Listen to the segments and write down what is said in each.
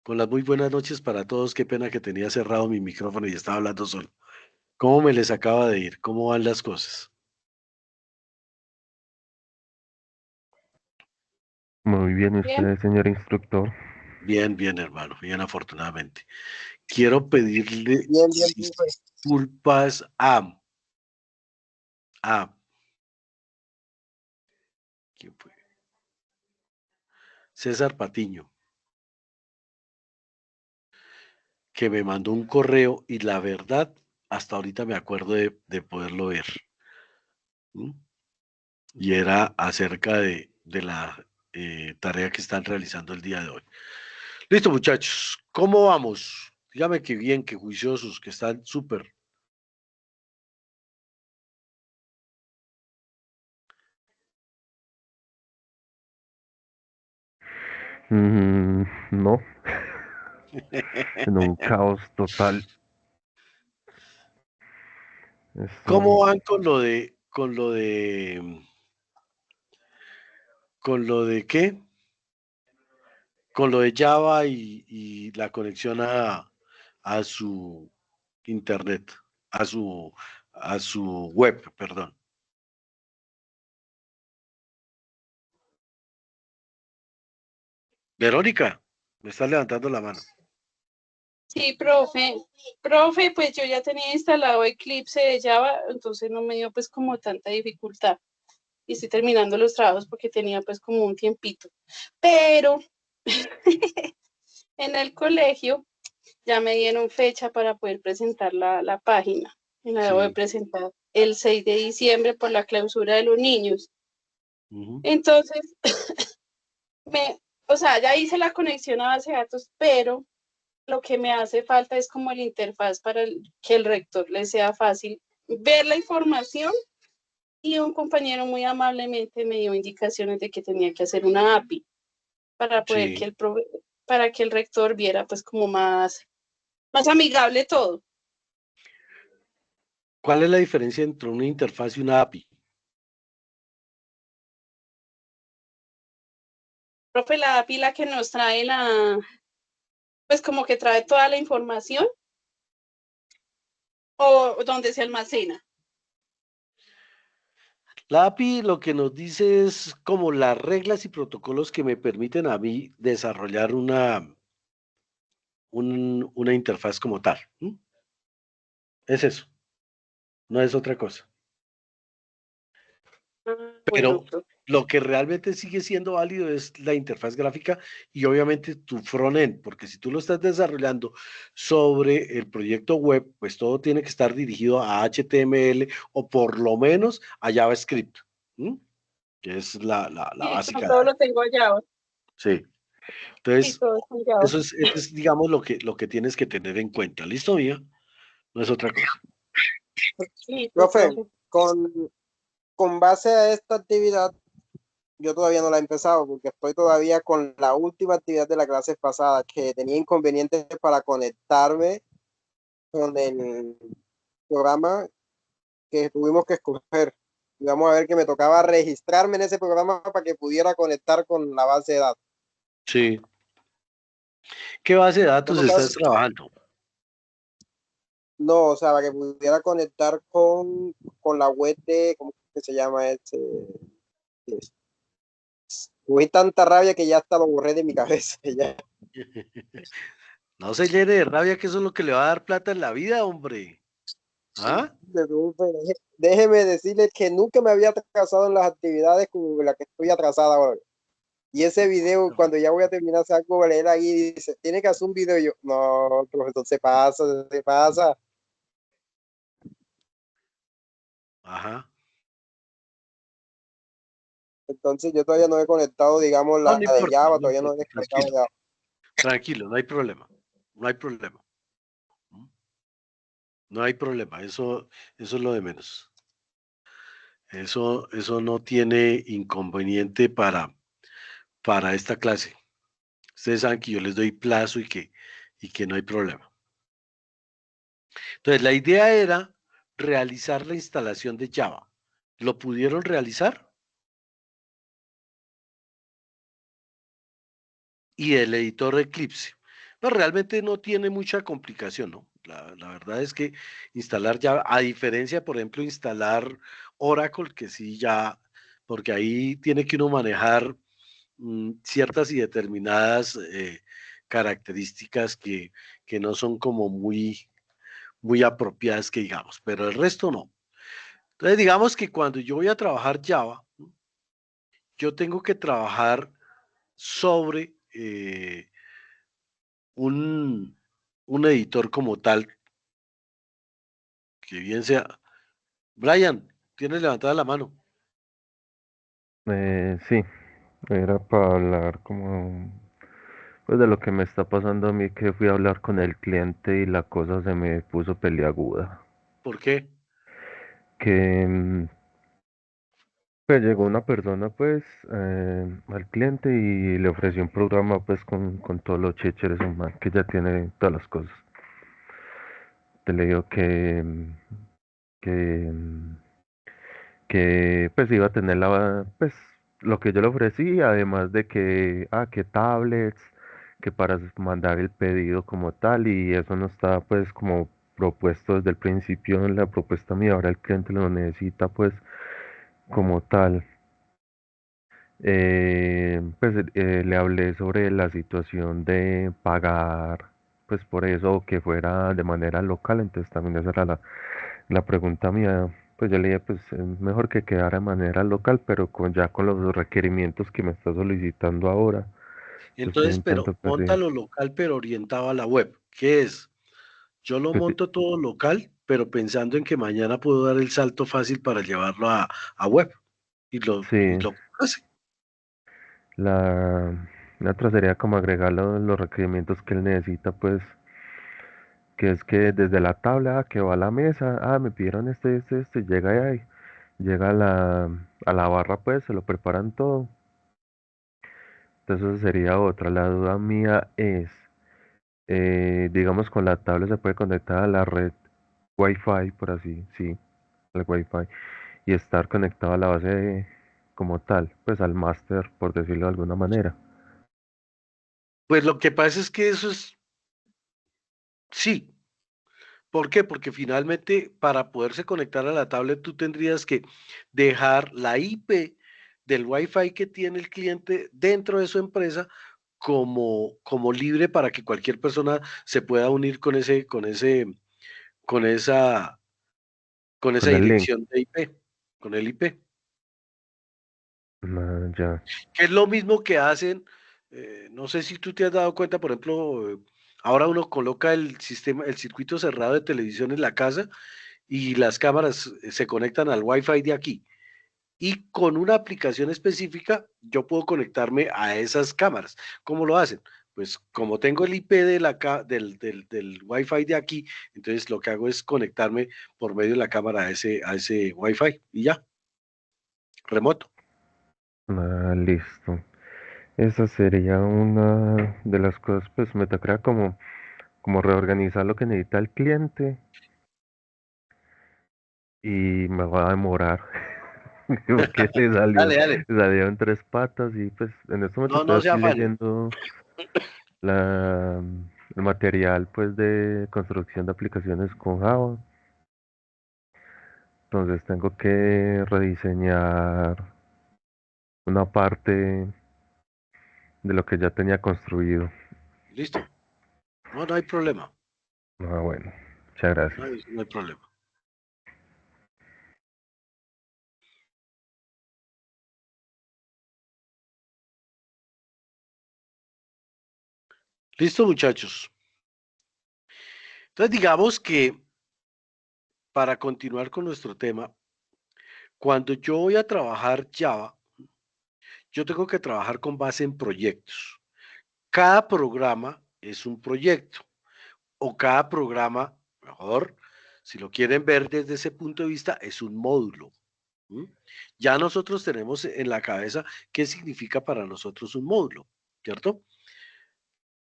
Con las muy buenas noches para todos. Qué pena que tenía cerrado mi micrófono y estaba hablando solo. ¿Cómo me les acaba de ir? ¿Cómo van las cosas? Muy bien, Bien, usted, señor instructor. Bien, bien, hermano, bien, afortunadamente. Quiero pedirle Bien, bien, profe. disculpas a, ¿quién fue? César Patiño, que me mandó un correo y la verdad, hasta ahorita me acuerdo de poderlo ver. ¿M? Y era acerca de la tarea que están realizando el día de hoy. Listo, muchachos, ¿cómo vamos? Dígame que bien, que juiciosos, que están súper. No, en un caos total. ¿Cómo Esto, van con lo de qué? Con lo de Java y la conexión a su internet, a su, a su web, perdón. Verónica, me está levantando la mano. sí, profe. Profe, pues yo ya tenía instalado Eclipse de Java, entonces no me dio pues como tanta dificultad. Y estoy terminando los trabajos porque tenía pues como un tiempito. Pero en el colegio ya me dieron fecha para poder presentar la página. Y la debo de Sí. presentar el 6 de diciembre por la clausura de los niños. Ujú. Entonces, o sea, ya hice la conexión a base de datos, pero lo que me hace falta es como el interfaz para que el rector le sea fácil ver la información, y un compañero muy amablemente me dio indicaciones de que tenía que hacer una API para poder Sí. para que el rector viera pues como más amigable todo. ¿Cuál es la diferencia entre una interfaz y una API? Profe, la API la que nos trae pues como que trae toda la información o donde se almacena. La API lo que nos dice es como las reglas y protocolos que me permiten a mí desarrollar una interfaz como tal. ¿M? Es eso, no es otra cosa. Bueno, Pero lo que realmente sigue siendo válido es la interfaz gráfica y obviamente tu frontend, porque si tú lo estás desarrollando sobre el proyecto web, pues todo tiene que estar dirigido a HTML o por lo menos a JavaScript, ¿m? Que es la sí, básica. todo lo tengo allá. Sí. Sí, Entonces, todo es con Java. eso es, digamos, lo que tienes que tener en cuenta. ¿Listo, mía? No es otra cosa. Listo, Profe, profe. con base a esta actividad, yo todavía no la he empezado porque estoy todavía con la última actividad de la clase pasada, que tenía inconvenientes para conectarme con el programa que tuvimos que escoger. Y vamos a ver que me tocaba registrarme en ese programa para que pudiera conectar con la base de datos. Sí. ¿Qué base de ¿No datos tocaba? estás trabajando? No, o sea, para que pudiera conectar con la web de, ¿cómo que se llama este? Tuve tanta rabia que ya hasta lo borré de mi cabeza. Ya. No se llene de rabia, que eso es lo que le va a dar plata en la vida, hombre. ¿Ah? Déjeme decirle que nunca me había atrasado en las actividades como la que estoy atrasada ahora. Y ese video, cuando ya voy a terminar, saco a leer ahí y dice, tiene que hacer un video. Y yo, no, profesor, se pasa, se pasa. Ajá. Entonces yo todavía no he conectado, digamos, No, la no de importa, Java, no todavía no he importa, descargado tranquilo, Java. tranquilo, no hay problema, no hay problema, no hay problema, eso es lo de menos. Eso no tiene inconveniente para esta clase. Ustedes saben que yo les doy plazo y que no hay problema. Entonces, la idea era realizar la instalación de Java. ¿Lo pudieron realizar? Y el editor Eclipse. Pero realmente no tiene mucha complicación, ¿no? La verdad es que instalar Java, a diferencia, por ejemplo, instalar Oracle, que sí ya, porque ahí tiene que uno manejar ciertas y determinadas características que no son como muy apropiadas que digamos, pero el resto no. Entonces, digamos que cuando yo voy a trabajar Java, yo tengo que trabajar sobre un, un editor como tal, que bien sea. Brian, tienes levantada la mano. Sí, era para hablar como pues de lo que me está pasando a mí, que fui a hablar con el cliente y la cosa se me puso peliaguda. ¿Por qué? Que pues llegó una persona pues al cliente y le ofreció un programa pues con todos los chécheres, un man que ya tiene todas las cosas. Te le digo que, mm, que pues iba a tener pues lo que yo le ofrecí, además de que tablets, que para mandar el pedido como tal, y eso no estaba pues como propuesto desde el principio en la propuesta mía, ahora el cliente lo necesita pues como tal. Pues le hablé sobre la situación de pagar, pues por eso que fuera de manera local, entonces también esa era la pregunta mía. Pues yo le dije, pues es mejor que quedara de manera local, pero ya con los requerimientos que me está solicitando ahora, yo estoy Entonces, un pero tanto monta perdido. lo local, pero orientado a la web. ¿Qué es? Yo lo Pues sí, monto todo local, pero pensando en que mañana puedo dar el salto fácil para llevarlo a web y sí, lo hace. la, la otra sería como agregar los requerimientos que él necesita, pues que es que desde la tabla que va a la mesa, me pidieron y llega ahí, llega a la barra, pues se lo preparan todo. Entonces esa sería otra. La duda mía es, digamos, con la tabla se puede conectar a la red Wi-Fi, por así, sí, al Wi-Fi, y estar conectado a la como tal, pues al máster, por decirlo de alguna manera. Pues lo que pasa es que eso es, sí. ¿Por qué? Porque finalmente para poderse conectar a la tablet tú tendrías que dejar la IP del Wi-Fi que tiene el cliente dentro de su empresa como libre para que cualquier persona se pueda unir con esa, con esa Con el link. dirección de IP, con el IP. Ya. Que es lo mismo que hacen, no sé si tú te has dado cuenta, por ejemplo, ahora uno coloca el sistema, el circuito cerrado de televisión en la casa y las cámaras se conectan al Wi-Fi de aquí. Y con una aplicación específica, yo puedo conectarme a esas cámaras. ¿Cómo lo hacen? Pues como tengo el IP del Wi-Fi de aquí, entonces lo que hago es conectarme por medio de la cámara a ese Wi-Fi y ya, remoto. Listo. Esa sería una de las cosas, pues me tocará como reorganizar lo que necesita el cliente y me va a demorar porque Dale, dale. le salieron tres patas y pues en este momento No, estoy no se aquí afane. leyendo la, el material pues de construcción de aplicaciones con Java. Entonces tengo que rediseñar una parte de lo que ya tenía construido. Listo. No, no hay problema. Bueno, muchas No gracias. hay, no hay problema. Listo, muchachos. Entonces, digamos que para continuar con nuestro tema, cuando yo voy a trabajar Java, yo tengo que trabajar con base en proyectos. Cada programa es un proyecto o cada programa, mejor, si lo quieren ver desde ese punto de vista, es un módulo. ¿Mm? Ya nosotros tenemos en la cabeza qué significa para nosotros un módulo, ¿cierto?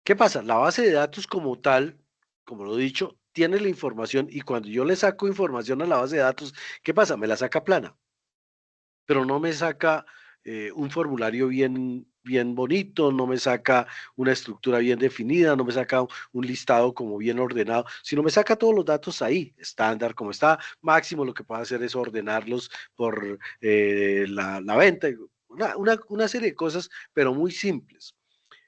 ¿Qué pasa? La base de datos como tal, como lo he dicho, tiene la información y cuando yo le saco información a la base de datos, ¿qué pasa? Me la saca plana, pero no me saca un formulario bien bonito, no me saca una estructura bien definida, no me saca un listado como bien ordenado, sino me saca todos los datos ahí, estándar como está. Máximo lo que puedo hacer es ordenarlos por la venta, una serie de cosas, pero muy simples.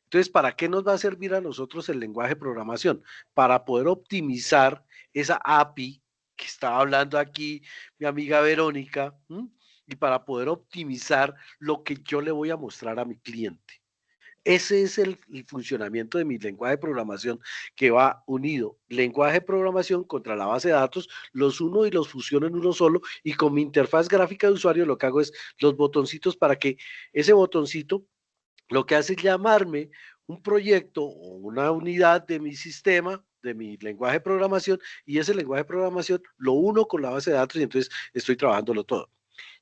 Entonces, ¿para qué nos va a servir a nosotros el lenguaje de programación? Para poder optimizar esa API que estaba hablando aquí mi amiga Verónica, ¿m? Y para poder optimizar lo que yo le voy a mostrar a mi cliente. Ese es el funcionamiento de mi lenguaje de programación, que va unido lenguaje de programación contra la base de datos, los uno y los fusiono en uno solo, y con mi interfaz gráfica de usuario lo que hago es los botoncitos para que ese botoncito lo que hace es llamarme un proyecto o una unidad de mi sistema, de mi lenguaje de programación, y ese lenguaje de programación lo uno con la base de datos y entonces estoy trabajándolo todo.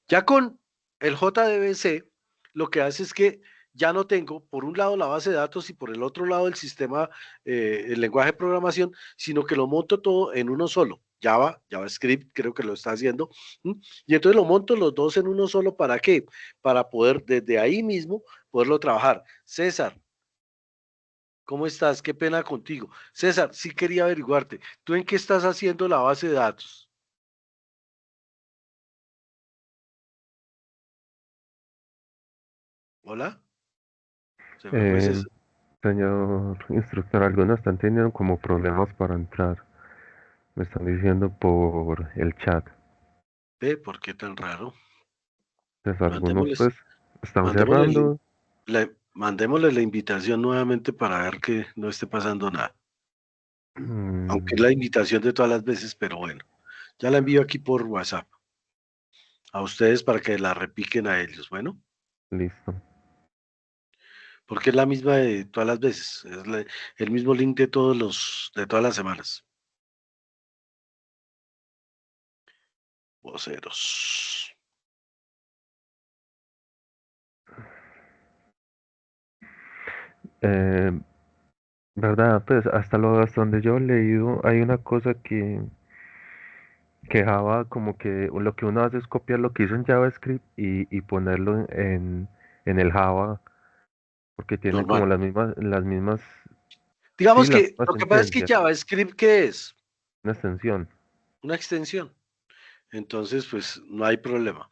Ya con el JDBC, lo que hace es que ya no tengo por un lado la base de datos y por el otro lado el sistema, el lenguaje de programación, sino que lo monto todo en uno solo. JavaScript creo que lo está haciendo. ¿M? Y entonces lo monto los dos en uno solo. ¿Para qué? Para poder desde ahí mismo poderlo trabajar. César, ¿cómo estás? Qué pena contigo. César, sí quería averiguarte. ¿Tú en qué estás haciendo la base de datos? ¿Hola? Se me fue Eh, César. señor instructor, algunos están teniendo como problemas para entrar. Me están diciendo por el chat. ¿Por qué tan raro? Pues algunos Mandémosles, pues están mandémosle, cerrando. mandémosle la invitación nuevamente para ver que no esté pasando nada. Aunque es Mm, la invitación de todas las veces, pero bueno, ya la envío aquí por WhatsApp a ustedes para que la repiquen a ellos. Bueno, listo. porque es la misma de todas las veces, es el mismo link de de todas las semanas. Voceros. Eh, ¿Verdad? Pues hasta donde yo he leído, hay una cosa que Java como que lo que uno hace es copiar lo que hizo en JavaScript y ponerlo en el Java, porque tiene como Normal. las mismas, sí, Digamos las que mismas lo que pasa es que sentencias, JavaScript, ¿qué es? una extensión. Una extensión. Entonces, pues no hay problema.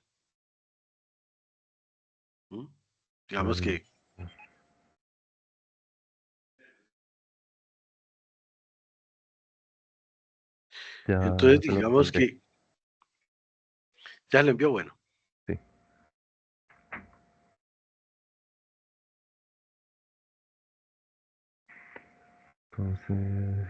¿M? Digamos Mm, que, entonces ya se lo digamos mandé, que ya lo envió, bueno. sí. Entonces,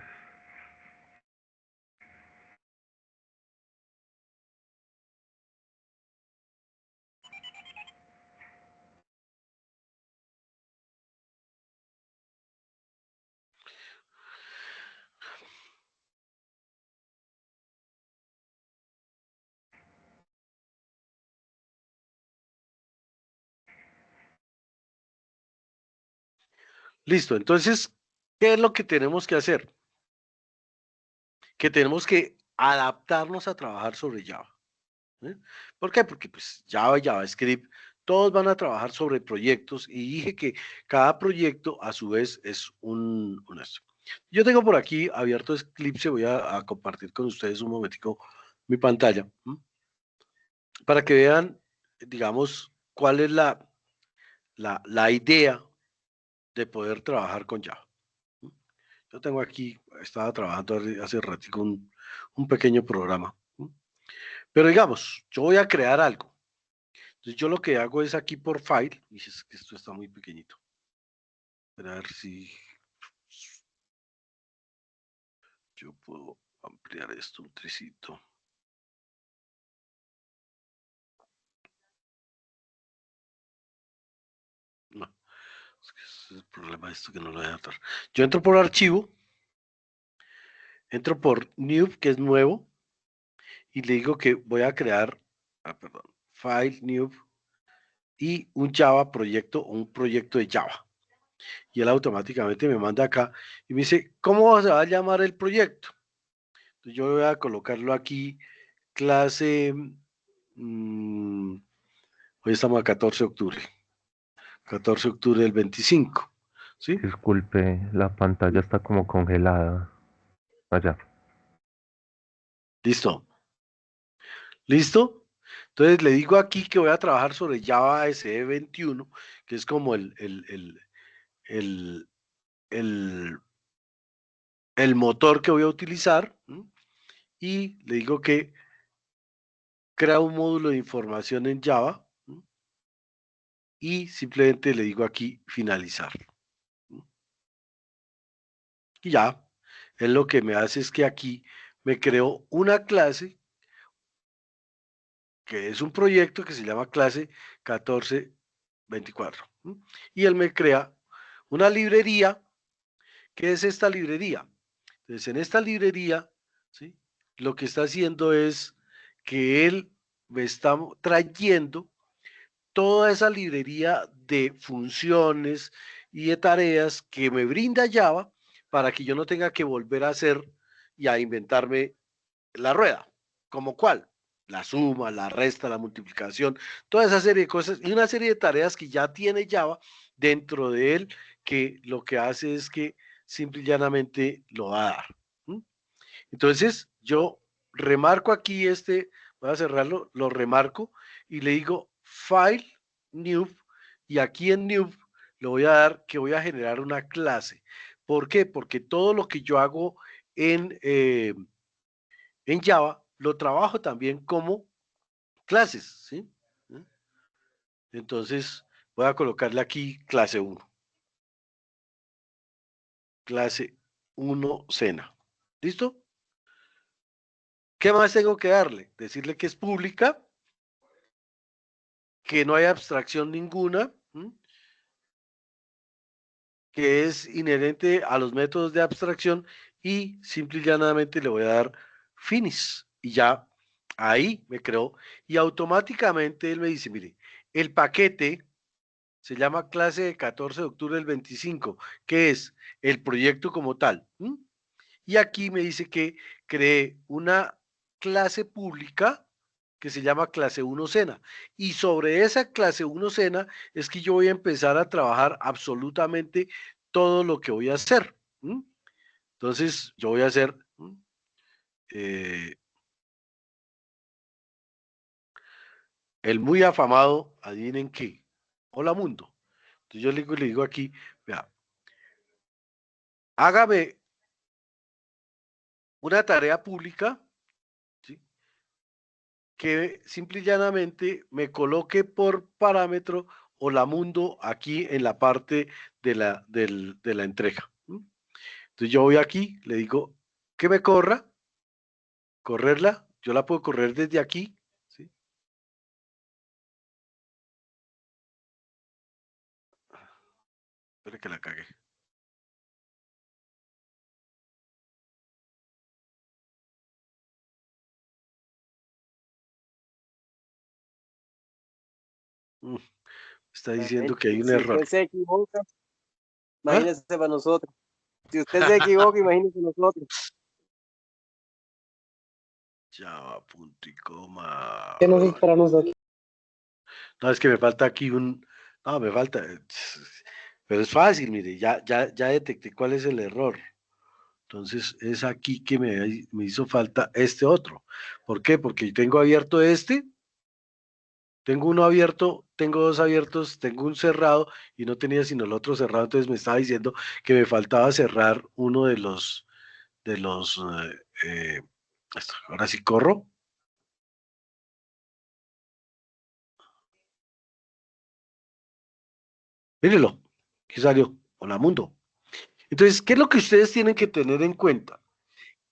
Listo. Entonces, ¿qué es lo que tenemos que hacer? Que tenemos que adaptarnos a trabajar sobre Java. ¿Eh? ¿Por qué? Porque pues Java y JavaScript, todos van a trabajar sobre proyectos y dije que cada proyecto a su vez es un esto. Yo tengo por aquí abierto Eclipse, voy a compartir con ustedes un momentico mi pantalla, ¿m? Para que vean, digamos, cuál es la idea de poder trabajar con Java. ¿M? Yo tengo aquí, estaba trabajando hace ratico un pequeño programa. ¿M? Pero digamos, yo voy a crear algo. Entonces yo lo que hago es aquí por file, y es que esto está muy pequeñito. A ver si yo puedo ampliar esto un tricito. No, es que ese es el problema de esto que no lo voy a adaptar. Yo entro por archivo, entro por new, que es nuevo, y le digo que voy a crear, perdón, file, new, y un Java proyecto, un proyecto de Java. Y él automáticamente me manda acá y me dice, ¿cómo se va a llamar el proyecto? Entonces yo voy a colocarlo aquí, clase, hoy estamos a 14 de octubre, 14 de octubre del 25. ¿Sí? Disculpe, la pantalla está como congelada. Allá. ¿Listo? ¿Listo? Entonces le digo aquí que voy a trabajar sobre Java SE 21, que es como el, el, el motor que voy a utilizar. ¿M? Y le digo que crea un módulo de información en Java. ¿M? Y simplemente le digo aquí finalizar. ¿M? Y ya, él lo que me hace es que aquí me creó una clase que es un proyecto que se llama clase 1424. ¿M? Y él me crea una librería. ¿Qué es esta librería? Entonces, en esta librería, ¿sí? Lo que está haciendo es que él me está trayendo toda esa librería de funciones y de tareas que me brinda Java para que yo no tenga que volver a hacer y a inventarme la rueda. ¿Como cuál? La suma, la resta, la multiplicación, toda esa serie de cosas y una serie de tareas que ya tiene Java dentro de él, que lo que hace es que simple y llanamente lo va a dar. ¿Mm? Entonces, yo remarco aquí voy a cerrarlo, lo remarco y le digo File, New, y aquí en New le voy a dar que voy a generar una clase. ¿Por qué? Porque todo lo que yo hago en Java lo trabajo también como clases, ¿sí? Entonces, voy a colocarle aquí clase 1. Clase 1 Sena. ¿Listo? ¿Qué más tengo que darle? Decirle que es pública, que no hay abstracción ninguna, ¿m? Que es inherente a los métodos de abstracción y simple y llanamente le voy a dar finish y ya ahí me creó y automáticamente él me dice, mire, el paquete se llama clase de 14 de octubre del 25, que es el proyecto como tal. ¿M? Y aquí me dice que creé una clase pública que se llama clase 1 Sena. Y sobre esa clase 1 Sena es que yo voy a empezar a trabajar absolutamente todo lo que voy a hacer. ¿M? Entonces, yo voy a hacer eh, el muy afamado, adivinen qué, hola mundo. Entonces yo le digo aquí, vea, hágame una tarea pública, ¿sí? Que simple y llanamente me coloque por parámetro hola mundo aquí en la parte de la entrega. ¿M? Entonces yo voy aquí, le digo que me correrla, yo la puedo correr desde aquí, ¿sí? Espera que la cagué. Está diciendo que hay un Si error. usted se equivoca, ¿Ah? imagínese para nosotros. Si usted se equivoca, imagínese nosotros. Java, punto y coma. ¿Qué nos esperamos aquí? No, es que me falta aquí no, me falta, pero es fácil, mire, ya detecté cuál es el error. Entonces es aquí que me hizo falta este otro. ¿Por qué? Porque tengo abierto tengo uno abierto, tengo dos abiertos, tengo un cerrado y no tenía sino el otro cerrado, entonces me estaba diciendo que me faltaba cerrar uno de los, ahora sí corro. Mírelo, aquí salió, hola mundo. Entonces, ¿qué es lo que ustedes tienen que tener en cuenta?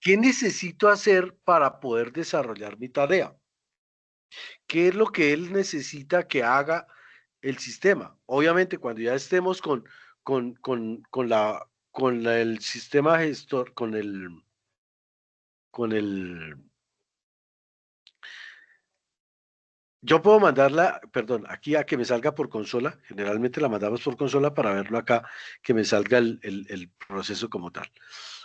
¿Qué necesito hacer para poder desarrollar mi tarea? ¿Qué es lo que él necesita que haga el sistema? Obviamente, cuando ya estemos el sistema gestor, con el, yo puedo mandarla, perdón, aquí a que me salga por consola, generalmente la mandamos por consola para verlo acá, que me salga el proceso como tal.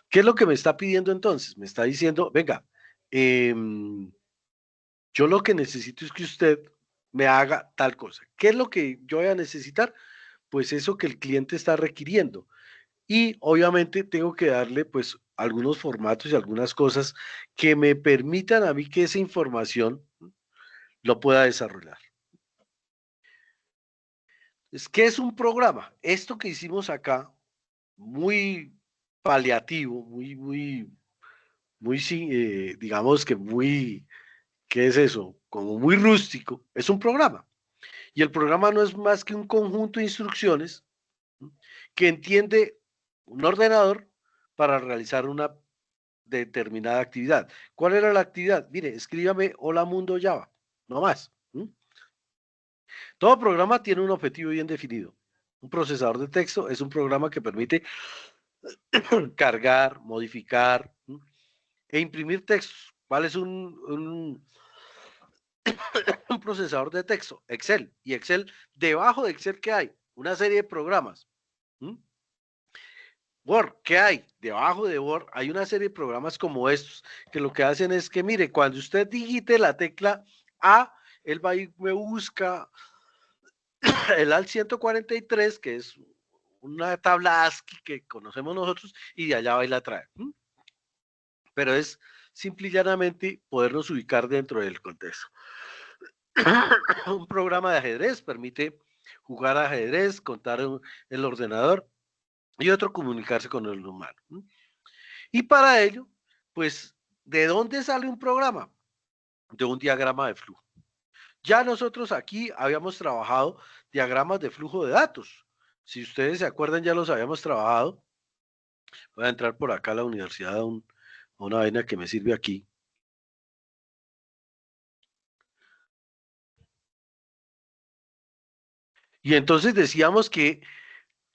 ¿Qué es lo que me está pidiendo entonces? Me está diciendo, venga, yo lo que necesito es que usted me haga tal cosa. ¿Qué es lo que yo voy a necesitar? pues eso que el cliente está requiriendo. Y obviamente tengo que darle pues algunos formatos y algunas cosas que me permitan a mí que esa información lo pueda desarrollar. ¿Qué es un programa? Esto que hicimos acá, muy paliativo, digamos que muy, ¿qué es eso? Como muy rústico, es un programa. Y el programa no es más que un conjunto de instrucciones que entiende un ordenador para realizar una determinada actividad. ¿Cuál era la actividad? Mire, escríbame Hola Mundo Java, no más. Todo programa tiene un objetivo bien definido. Un procesador de texto es un programa que permite cargar, modificar e imprimir textos. ¿Cuál es un procesador de texto? Excel. Y Excel, debajo de Excel, ¿qué hay? Una serie de programas. Word, ¿qué hay? Debajo de Word hay una serie de programas como estos, que lo que hacen es que, mire, cuando usted digite la tecla A, él va y me busca el AL 143, que es una tabla ASCII que conocemos nosotros, y de allá va y la trae. Pero es simple y llanamente podernos ubicar dentro del contexto. Un programa de ajedrez permite jugar ajedrez, contar el ordenador y otro comunicarse con el humano. Y para ello, pues, ¿de dónde sale un programa? De un diagrama de flujo. Ya nosotros aquí habíamos trabajado diagramas de flujo de datos. Si ustedes se acuerdan, ya los habíamos trabajado. Voy a entrar por acá a la universidad a una vaina que me sirve aquí. Y entonces decíamos que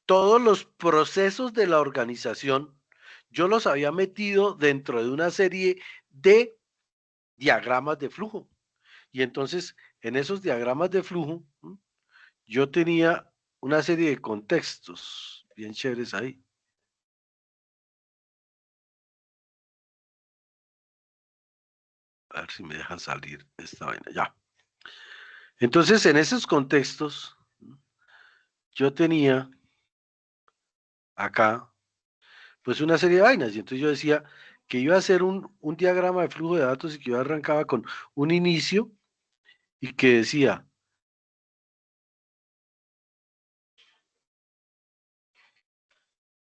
todos los procesos de la organización yo los había metido dentro de una serie de diagramas de flujo. Y entonces en esos diagramas de flujo yo tenía una serie de contextos bien chéveres ahí. A ver si me dejan salir esta vaina. Ya. Entonces en esos contextos yo tenía acá pues una serie de vainas. Y entonces yo decía que iba a hacer un diagrama de flujo de datos y que yo arrancaba con un inicio y que decía,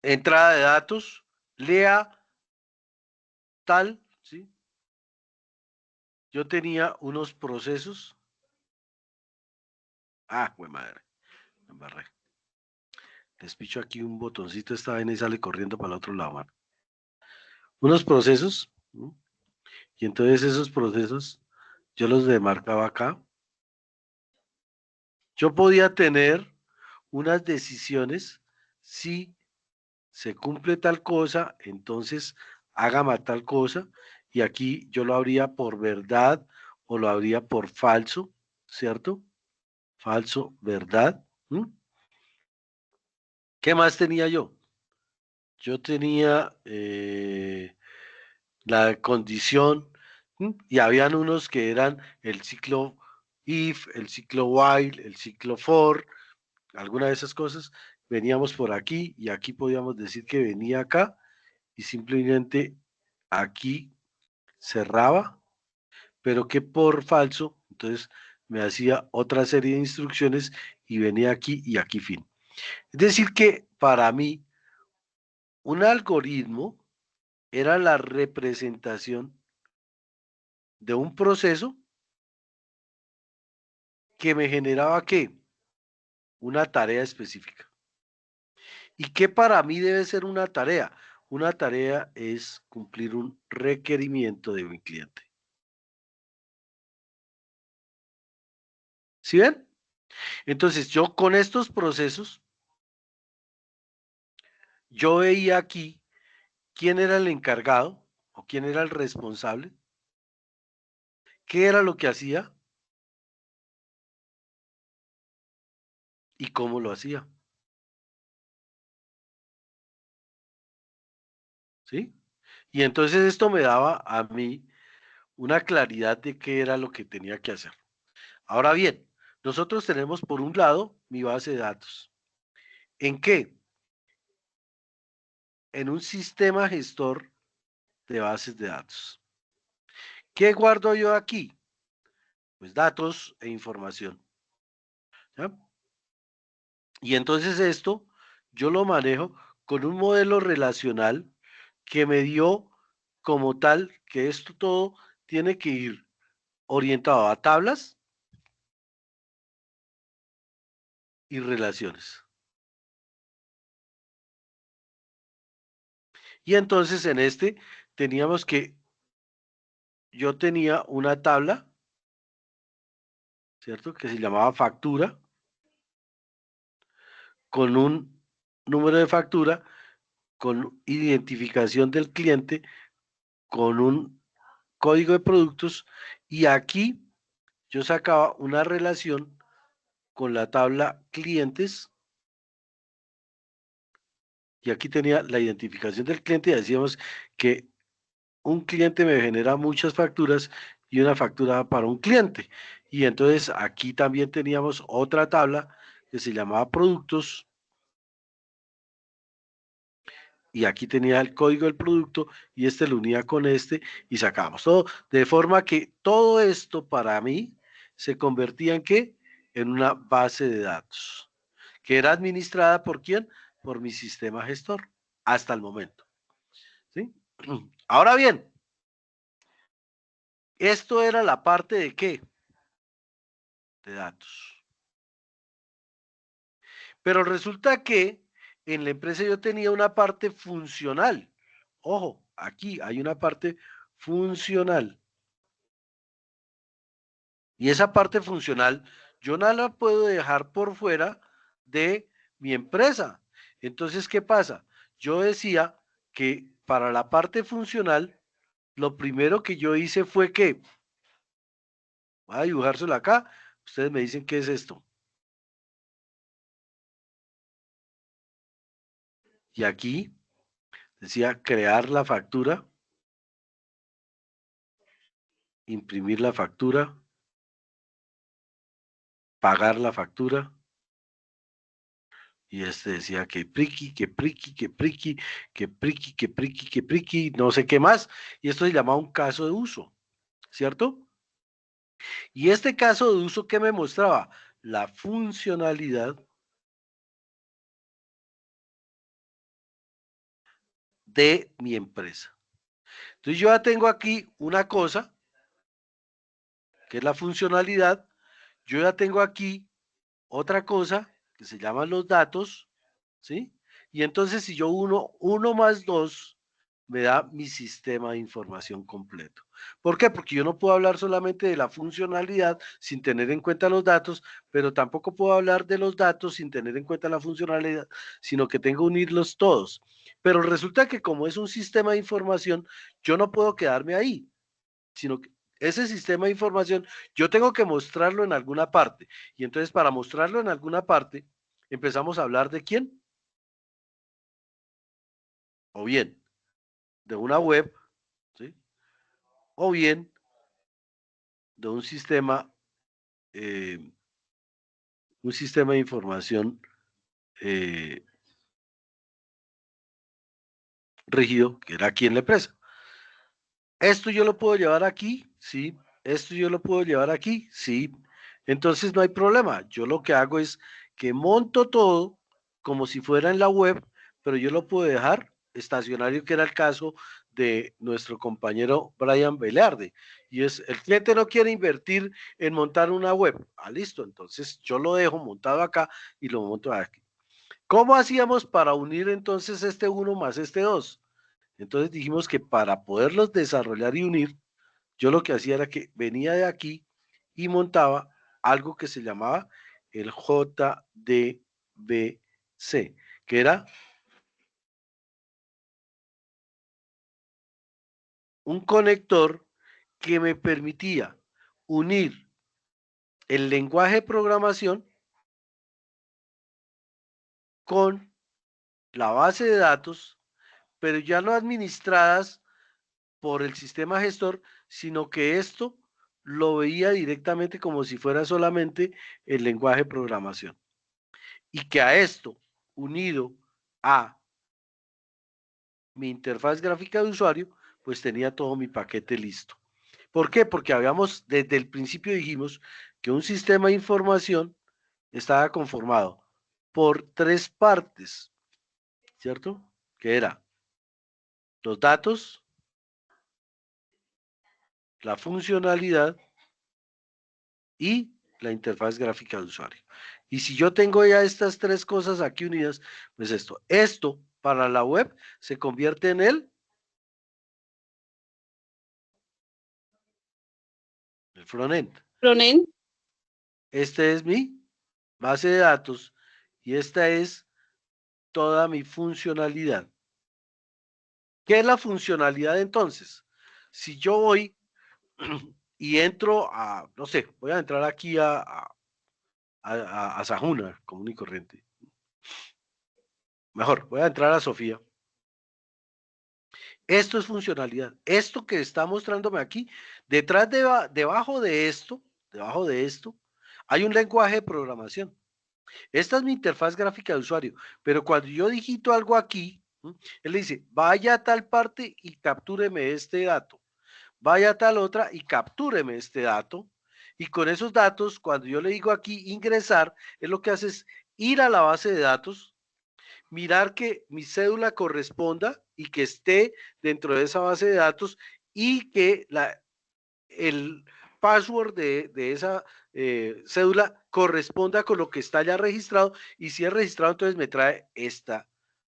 entrada de datos, lea tal, ¿sí? Yo tenía unos procesos. Ah, pues madre, me embarré. Les picho aquí un botoncito esta vaina y sale corriendo para el otro lado, mano. Unos procesos, ¿no? Y entonces esos procesos yo los demarcaba acá. Yo podía tener unas decisiones si se cumple tal cosa, entonces hágame tal cosa, y aquí yo lo habría por verdad o lo habría por falso, ¿cierto? Falso, verdad. ¿Qué más tenía yo? Yo tenía la condición, y habían unos que eran el ciclo if, el ciclo while, el ciclo for, alguna de esas cosas. Veníamos por aquí y aquí podíamos decir que venía acá y simplemente aquí cerraba, pero que por falso, entonces me hacía otra serie de instrucciones y venía aquí y aquí fin. Es decir que para mí un algoritmo era la representación de un proceso que me generaba ¿qué? Una tarea específica. ¿Y qué para mí debe ser una tarea? Una tarea es cumplir un requerimiento de mi cliente. ¿Sí ven? Entonces yo con estos procesos, yo veía aquí quién era el encargado o quién era el responsable, qué era lo que hacía y cómo lo hacía. ¿Sí? Y entonces esto me daba a mí una claridad de qué era lo que tenía que hacer. Ahora bien, nosotros tenemos por un lado mi base de datos ¿En qué? En un sistema gestor de bases de datos. ¿Qué guardo yo aquí? Pues datos e información. ¿Ya? Y entonces esto yo lo manejo con un modelo relacional que me dio como tal que esto todo tiene que ir orientado a tablas y relaciones. Y entonces en este teníamos que, yo tenía una tabla, ¿cierto? Que se llamaba factura, con un número de factura, con identificación del cliente, con un código de productos, y aquí yo sacaba una relación con la tabla clientes, y aquí tenía la identificación del cliente, y decíamos que un cliente me genera muchas facturas y una factura para un cliente. Y entonces aquí también teníamos otra tabla que se llamaba productos, y aquí tenía el código del producto y este lo unía con este y sacamos todo, de forma que todo esto para mí se convertía en ¿qué? En una base de datos, que era administrada ¿por quién? Por mi sistema gestor, hasta el momento, ¿sí? Ahora bien, esto era la parte de ¿qué? De datos. Pero resulta que en la empresa yo tenía una parte funcional. Ojo, aquí hay una parte funcional. Y esa parte funcional yo no la puedo dejar por fuera de mi empresa. Entonces, ¿qué pasa? Yo decía que para la parte funcional, lo primero que yo hice fue que, voy a dibujárselo acá, ustedes me dicen qué es esto. Y aquí decía crear la factura, imprimir la factura, pagar la factura. Y este decía que priqui, que priqui, que priqui, que priqui, que priqui, que priqui, no sé qué más. Y esto se llama un caso de uso, ¿cierto? Y este caso de uso, ¿qué me mostraba? La funcionalidad de mi empresa. Entonces yo ya tengo aquí una cosa, que es la funcionalidad. Yo ya tengo aquí otra cosa, que se llaman los datos, ¿sí? Y entonces si yo uno más dos, me da mi sistema de información completo. ¿Por qué? Porque yo no puedo hablar solamente de la funcionalidad sin tener en cuenta los datos, pero tampoco puedo hablar de los datos sin tener en cuenta la funcionalidad, sino que tengo que unirlos todos. Pero resulta que como es un sistema de información, yo no puedo quedarme ahí, sino que ese sistema de información yo tengo que mostrarlo en alguna parte. Y entonces para mostrarlo en alguna parte, empezamos a hablar de quién, o bien de una web, ¿sí? O bien de eh, un sistema de información eh, rígido, que era aquí en la empresa. Esto yo lo puedo llevar aquí, sí. Esto yo lo puedo llevar aquí, sí. Entonces no hay problema. Yo lo que hago es que monto todo como si fuera en la web, pero yo lo puedo dejar estacionario, que era el caso de nuestro compañero Brian Velarde. Y es, el cliente no quiere invertir en montar una web. Ah, listo. Entonces yo lo dejo montado acá y lo monto aquí. ¿Cómo hacíamos para unir entonces este 1 más este 2? Entonces dijimos que para poderlos desarrollar y unir, yo lo que hacía era que venía de aquí y montaba algo que se llamaba el JDBC, que era un conector que me permitía unir el lenguaje de programación con la base de datos, pero ya no administradas por el sistema gestor, sino que esto lo veía directamente como si fuera solamente el lenguaje de programación. Y que a esto unido a mi interfaz gráfica de usuario, pues tenía todo mi paquete listo. ¿Por qué? Porque habíamos, desde el principio dijimos que un sistema de información estaba conformado por tres partes, ¿cierto? Que era los datos, la funcionalidad y la interfaz gráfica de usuario. Y si yo tengo ya estas tres cosas aquí unidas, pues esto para la web se convierte en el frontend. Frontend. Este es mi base de datos y esta es toda mi funcionalidad. ¿Qué es la funcionalidad entonces? Si yo voy y entro a, no sé, voy a entrar aquí a Sajuna, común y corriente. Mejor, voy a entrar a Sofía. Esto es funcionalidad. Esto que está mostrándome aquí, debajo de esto, hay un lenguaje de programación. Esta es mi interfaz gráfica de usuario, pero cuando yo digito algo aquí, él le dice, vaya a tal parte y captúreme este dato. Vaya a tal otra y captúreme este dato. Y con esos datos, cuando yo le digo aquí ingresar, es lo que hace es ir a la base de datos, mirar que mi cédula corresponda y que esté dentro de esa base de datos y que el password de esa cédula corresponda con lo que está ya registrado, y si es registrado, entonces me trae esta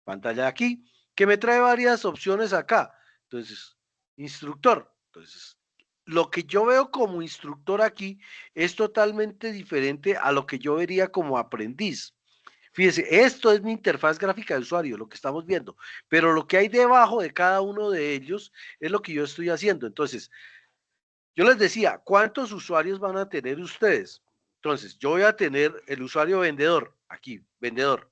pantalla de aquí, que me trae varias opciones acá. Entonces, instructor. Entonces, lo que yo veo como instructor aquí es totalmente diferente a lo que yo vería como aprendiz. Fíjese, esto es mi interfaz gráfica de usuario, lo que estamos viendo, pero lo que hay debajo de cada uno de ellos es lo que yo estoy haciendo. Entonces, yo les decía, ¿cuántos usuarios van a tener ustedes? Entonces, yo voy a tener el usuario vendedor, aquí, vendedor.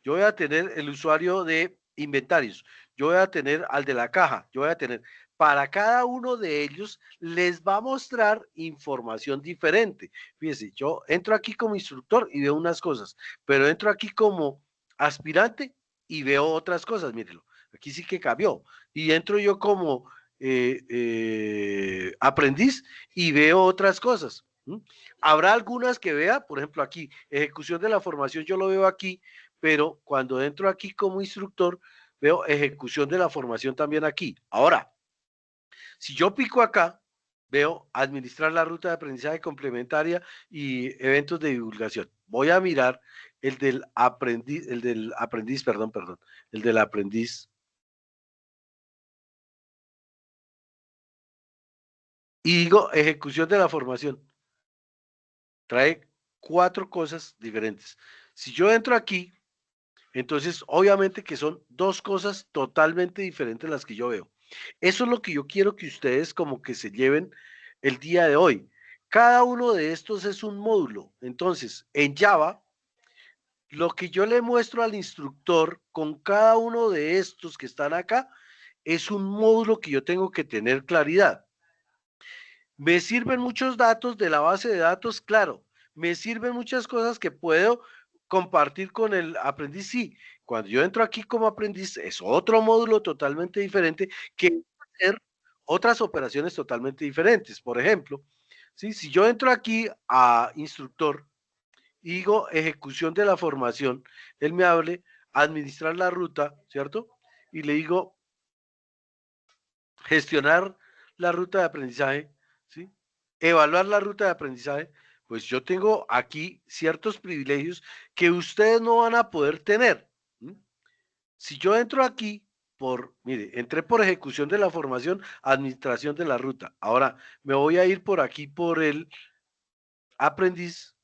Yo voy a tener el usuario de inventarios. Yo voy a tener al de la caja. Yo voy a tener, para cada uno de ellos, les va a mostrar información diferente. Fíjense, yo entro aquí como instructor y veo unas cosas, pero entro aquí como aspirante y veo otras cosas. Mírenlo, aquí sí que cambió. Y entro yo como aprendiz y veo otras cosas. Habrá algunas que vea, por ejemplo aquí, ejecución de la formación, yo lo veo aquí, pero cuando entro aquí como instructor, veo ejecución de la formación también aquí. Ahora, si yo pico acá, veo administrar la ruta de aprendizaje complementaria y eventos de divulgación. Voy a mirar el del aprendiz, perdón, el del aprendiz. Y digo ejecución de la formación. Trae cuatro cosas diferentes. Si yo entro aquí, entonces obviamente que son dos cosas totalmente diferentes las que yo veo. Eso es lo que yo quiero que ustedes como que se lleven el día de hoy. Cada uno de estos es un módulo. Entonces, en Java, lo que yo le muestro al instructor con cada uno de estos que están acá es un módulo que yo tengo que tener claridad. Me sirven muchos datos de la base de datos, claro. Me sirven muchas cosas que puedo compartir con el aprendiz, sí. Cuando yo entro aquí como aprendiz, es otro módulo totalmente diferente que va a hacer otras operaciones totalmente diferentes. Por ejemplo, ¿sí? Si yo entro aquí a instructor y digo ejecución de la formación, él me hable administrar la ruta, ¿cierto? Y le digo gestionar la ruta de aprendizaje, ¿sí? Evaluar la ruta de aprendizaje, pues yo tengo aquí ciertos privilegios que ustedes no van a poder tener. ¿Sí? Si yo entro aquí mire, entré por ejecución de la formación, administración de la ruta. Ahora me voy a ir por aquí por el aprendiz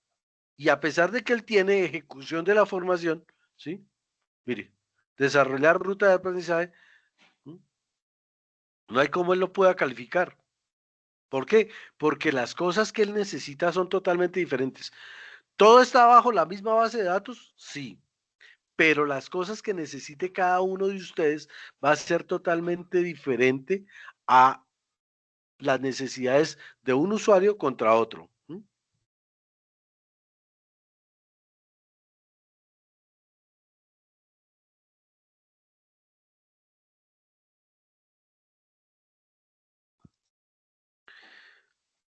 y a pesar de que él tiene ejecución de la formación, ¿sí? Mire, desarrollar ruta de aprendizaje, ¿sí? No hay cómo él lo pueda calificar. ¿Por qué? Porque las cosas que él necesita son totalmente diferentes. ¿Todo está bajo la misma base de datos? Sí, pero las cosas que necesite cada uno de ustedes va a ser totalmente diferente a las necesidades de un usuario contra otro.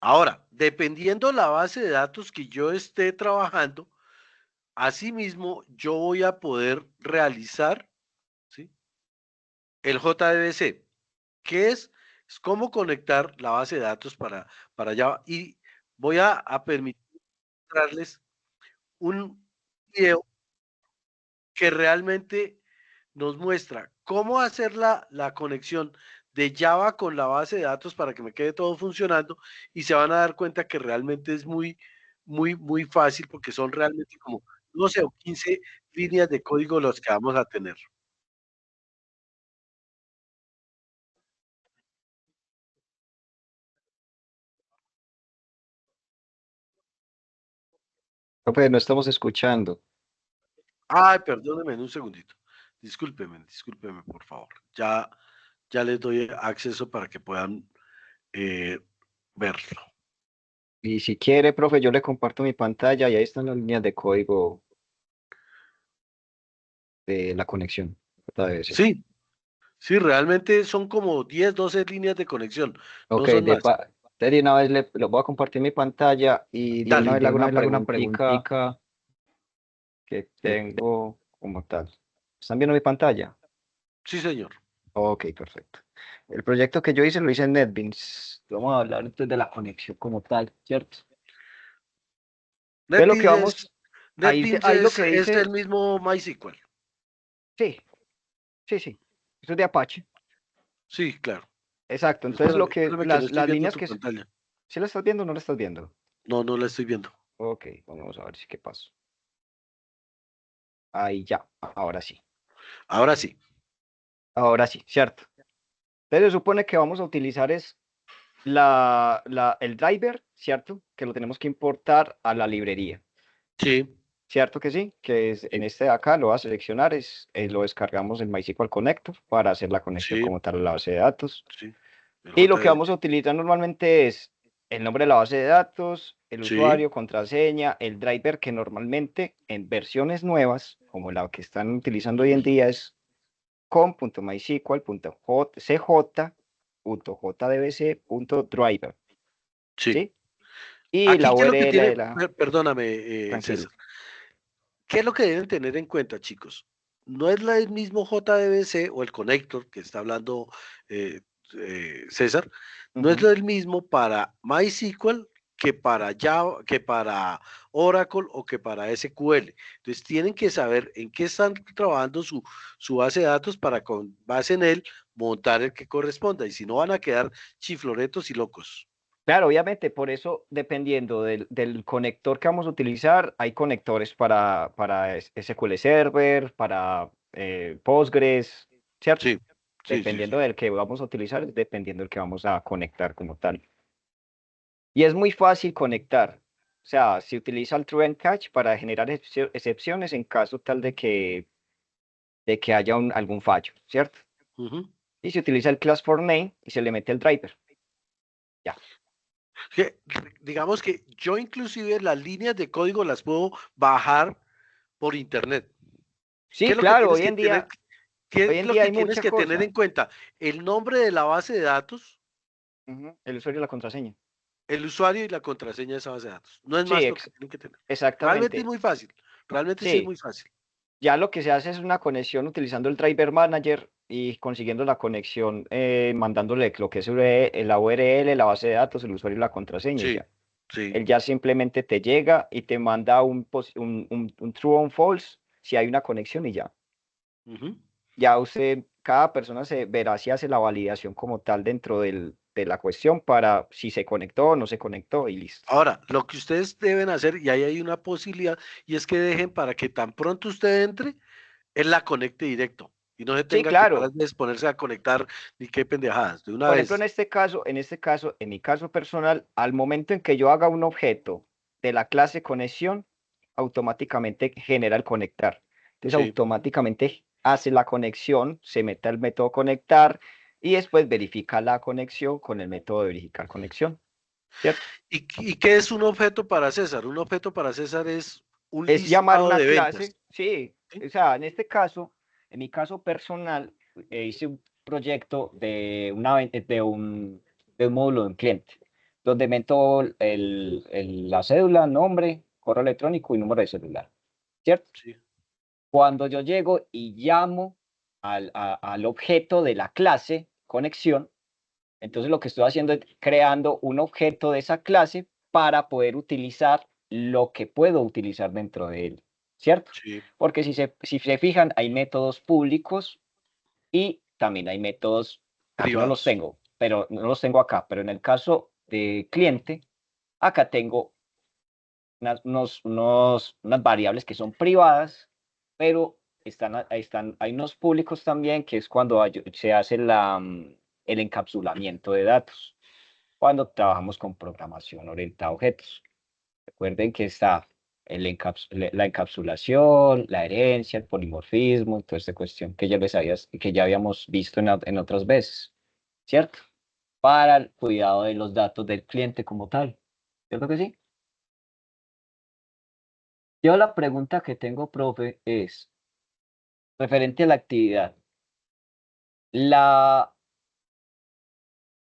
Ahora, dependiendo la base de datos que yo esté trabajando, asimismo yo voy a poder realizar, ¿sí?, el JDBC, que es cómo conectar la base de datos para Java. Y voy a permitir mostrarles un video que realmente nos muestra cómo hacer la conexión de Java con la base de datos para que me quede todo funcionando, y se van a dar cuenta que realmente es muy fácil, porque son realmente como 12 o 15 líneas de código los que vamos a tener. Profe, no estamos escuchando. Ay, perdónenme un segundito. Discúlpeme, por favor. Ya les doy acceso para que puedan verlo. Y si quiere, profe, yo le comparto mi pantalla y ahí están las líneas de código de la conexión. JDBC. Sí, realmente son como 10, 12 líneas de conexión, no Ok, son más. de una vez le voy a compartir mi pantalla y de Dale. una vez le hago una preguntita que tengo como tal. ¿Están viendo mi pantalla? Sí, señor. Ok, perfecto. El proyecto que yo hice lo hice en NetBeans. Vamos a hablar entonces de la conexión como tal, ¿cierto? Entonces lo que vamos, NetBeans ahí lo que es dice, el mismo MySQL. sí, sí. Eso es de Apache. Sí, claro. Exacto. Entonces Espérame que no estoy las viendo líneas tu que, pantalla. ¿sí la estás viendo o no la estás viendo? No la estoy viendo. Ok, vamos a ver si qué pasó. Ahí ya, ahora sí. Ahora sí. Ahora sí, cierto. Entonces se supone que vamos a utilizar es el driver, ¿cierto? Que lo tenemos que importar a la librería. Sí, ¿Cierto que sí? Que es en sí, este de acá, lo va a seleccionar, lo descargamos en MySQL Connector para hacer la conexión sí, como tal a la base de datos. sí. El Y lo que JDBC. vamos a utilizar normalmente es el nombre de la base de datos, el Sí, usuario, contraseña, el driver que normalmente en versiones nuevas, como la que están utilizando hoy en día, es com.mysql.cj.jdbc.driver, sí. ¿sí? Y Aquí, la ¿qué es lo que URL tiene? de la... Perdóname, Tranquilo. César. ¿Qué es lo que deben tener en cuenta, chicos? No es el mismo JDBC o el connector que está hablando eh, César, no es Ujú. lo mismo para MySQL que para Java, que para Oracle o que para SQL. Entonces tienen que saber en qué están trabajando su base de datos para con base en él montar el que corresponda, y si no van a quedar chifloretos y locos. Claro, obviamente, por eso, dependiendo del conector que vamos a utilizar, hay conectores para SQL Server, para Postgres, ¿cierto? Sí, sí. Dependiendo del que vamos a utilizar, es dependiendo del que vamos a conectar como tal. Y es muy fácil conectar. O sea, se utiliza el true and catch para generar excepciones en caso tal de que haya algún fallo, ¿cierto? Ujú. Y se utiliza el class for name y se le mete el driver. Ya. Que, digamos que yo inclusive las líneas de código las puedo bajar por internet. ¿Qué Sí, es lo que claro, tienes que tener? ¿Qué hoy es en lo día que hay tienes mucha que tener cosa. en cuenta? El nombre de la base de datos, Ujú. El usuario y la contraseña. el usuario y la contraseña de esa base de datos. No es Sí, más lo que tienen que tener. Realmente es exactamente. muy fácil. Realmente sí es Sí, muy fácil. ya lo que se hace es una conexión utilizando el driver manager y consiguiendo la conexión, mandándole lo que es la URL, la base de datos, el usuario y la contraseña y Sí, ya. sí. Él ya simplemente te llega y te manda un true o un false si hay una conexión y ya. Ujú. Ya usted, cada persona se verá si hace la validación como tal dentro de la cuestión para si se conectó o no se conectó y listo. Ahora, lo que ustedes deben hacer, y ahí hay una posibilidad, y es que dejen para que tan pronto usted entre, él la conecte directo y no se Sí, tenga que claro. parar de ponerse a conectar ni qué pendejadas. De una Por ejemplo, vez. en mi caso personal, al momento en que yo haga un objeto de la clase conexión, automáticamente genera el conectar. Entonces, Sí. automáticamente hace la conexión, se mete al método conectar y después verifica la conexión con el método de verificar conexión, ¿cierto? ¿Y qué es un objeto para César? Un objeto para César es un Es llamar listado una de ventas. clase, sí. ¿Sí? O sea, en este caso, en mi caso personal, hice un proyecto de un módulo de un cliente, donde meto la cédula, nombre, correo electrónico y número de celular, ¿cierto? Sí. Cuando yo llego y llamo al objeto de la clase conexión, entonces lo que estoy haciendo es creando un objeto de esa clase para poder utilizar lo que puedo utilizar dentro de él, ¿cierto? Sí. Porque si se fijan, hay métodos públicos y también hay métodos, aquí no los Privados. tengo, pero no los tengo acá, pero en el caso de cliente, acá tengo unas variables que son privadas, pero hay unos públicos también, que es cuando se hace el encapsulamiento de datos, cuando trabajamos con programación orientada a objetos. Recuerden que está la encapsulación, la herencia, el polimorfismo, toda esta cuestión que ya habíamos visto en otras veces, ¿cierto? Para el cuidado de los datos del cliente como tal. ¿Cierto que sí? Yo la pregunta que tengo, profe, es referente a la actividad. La,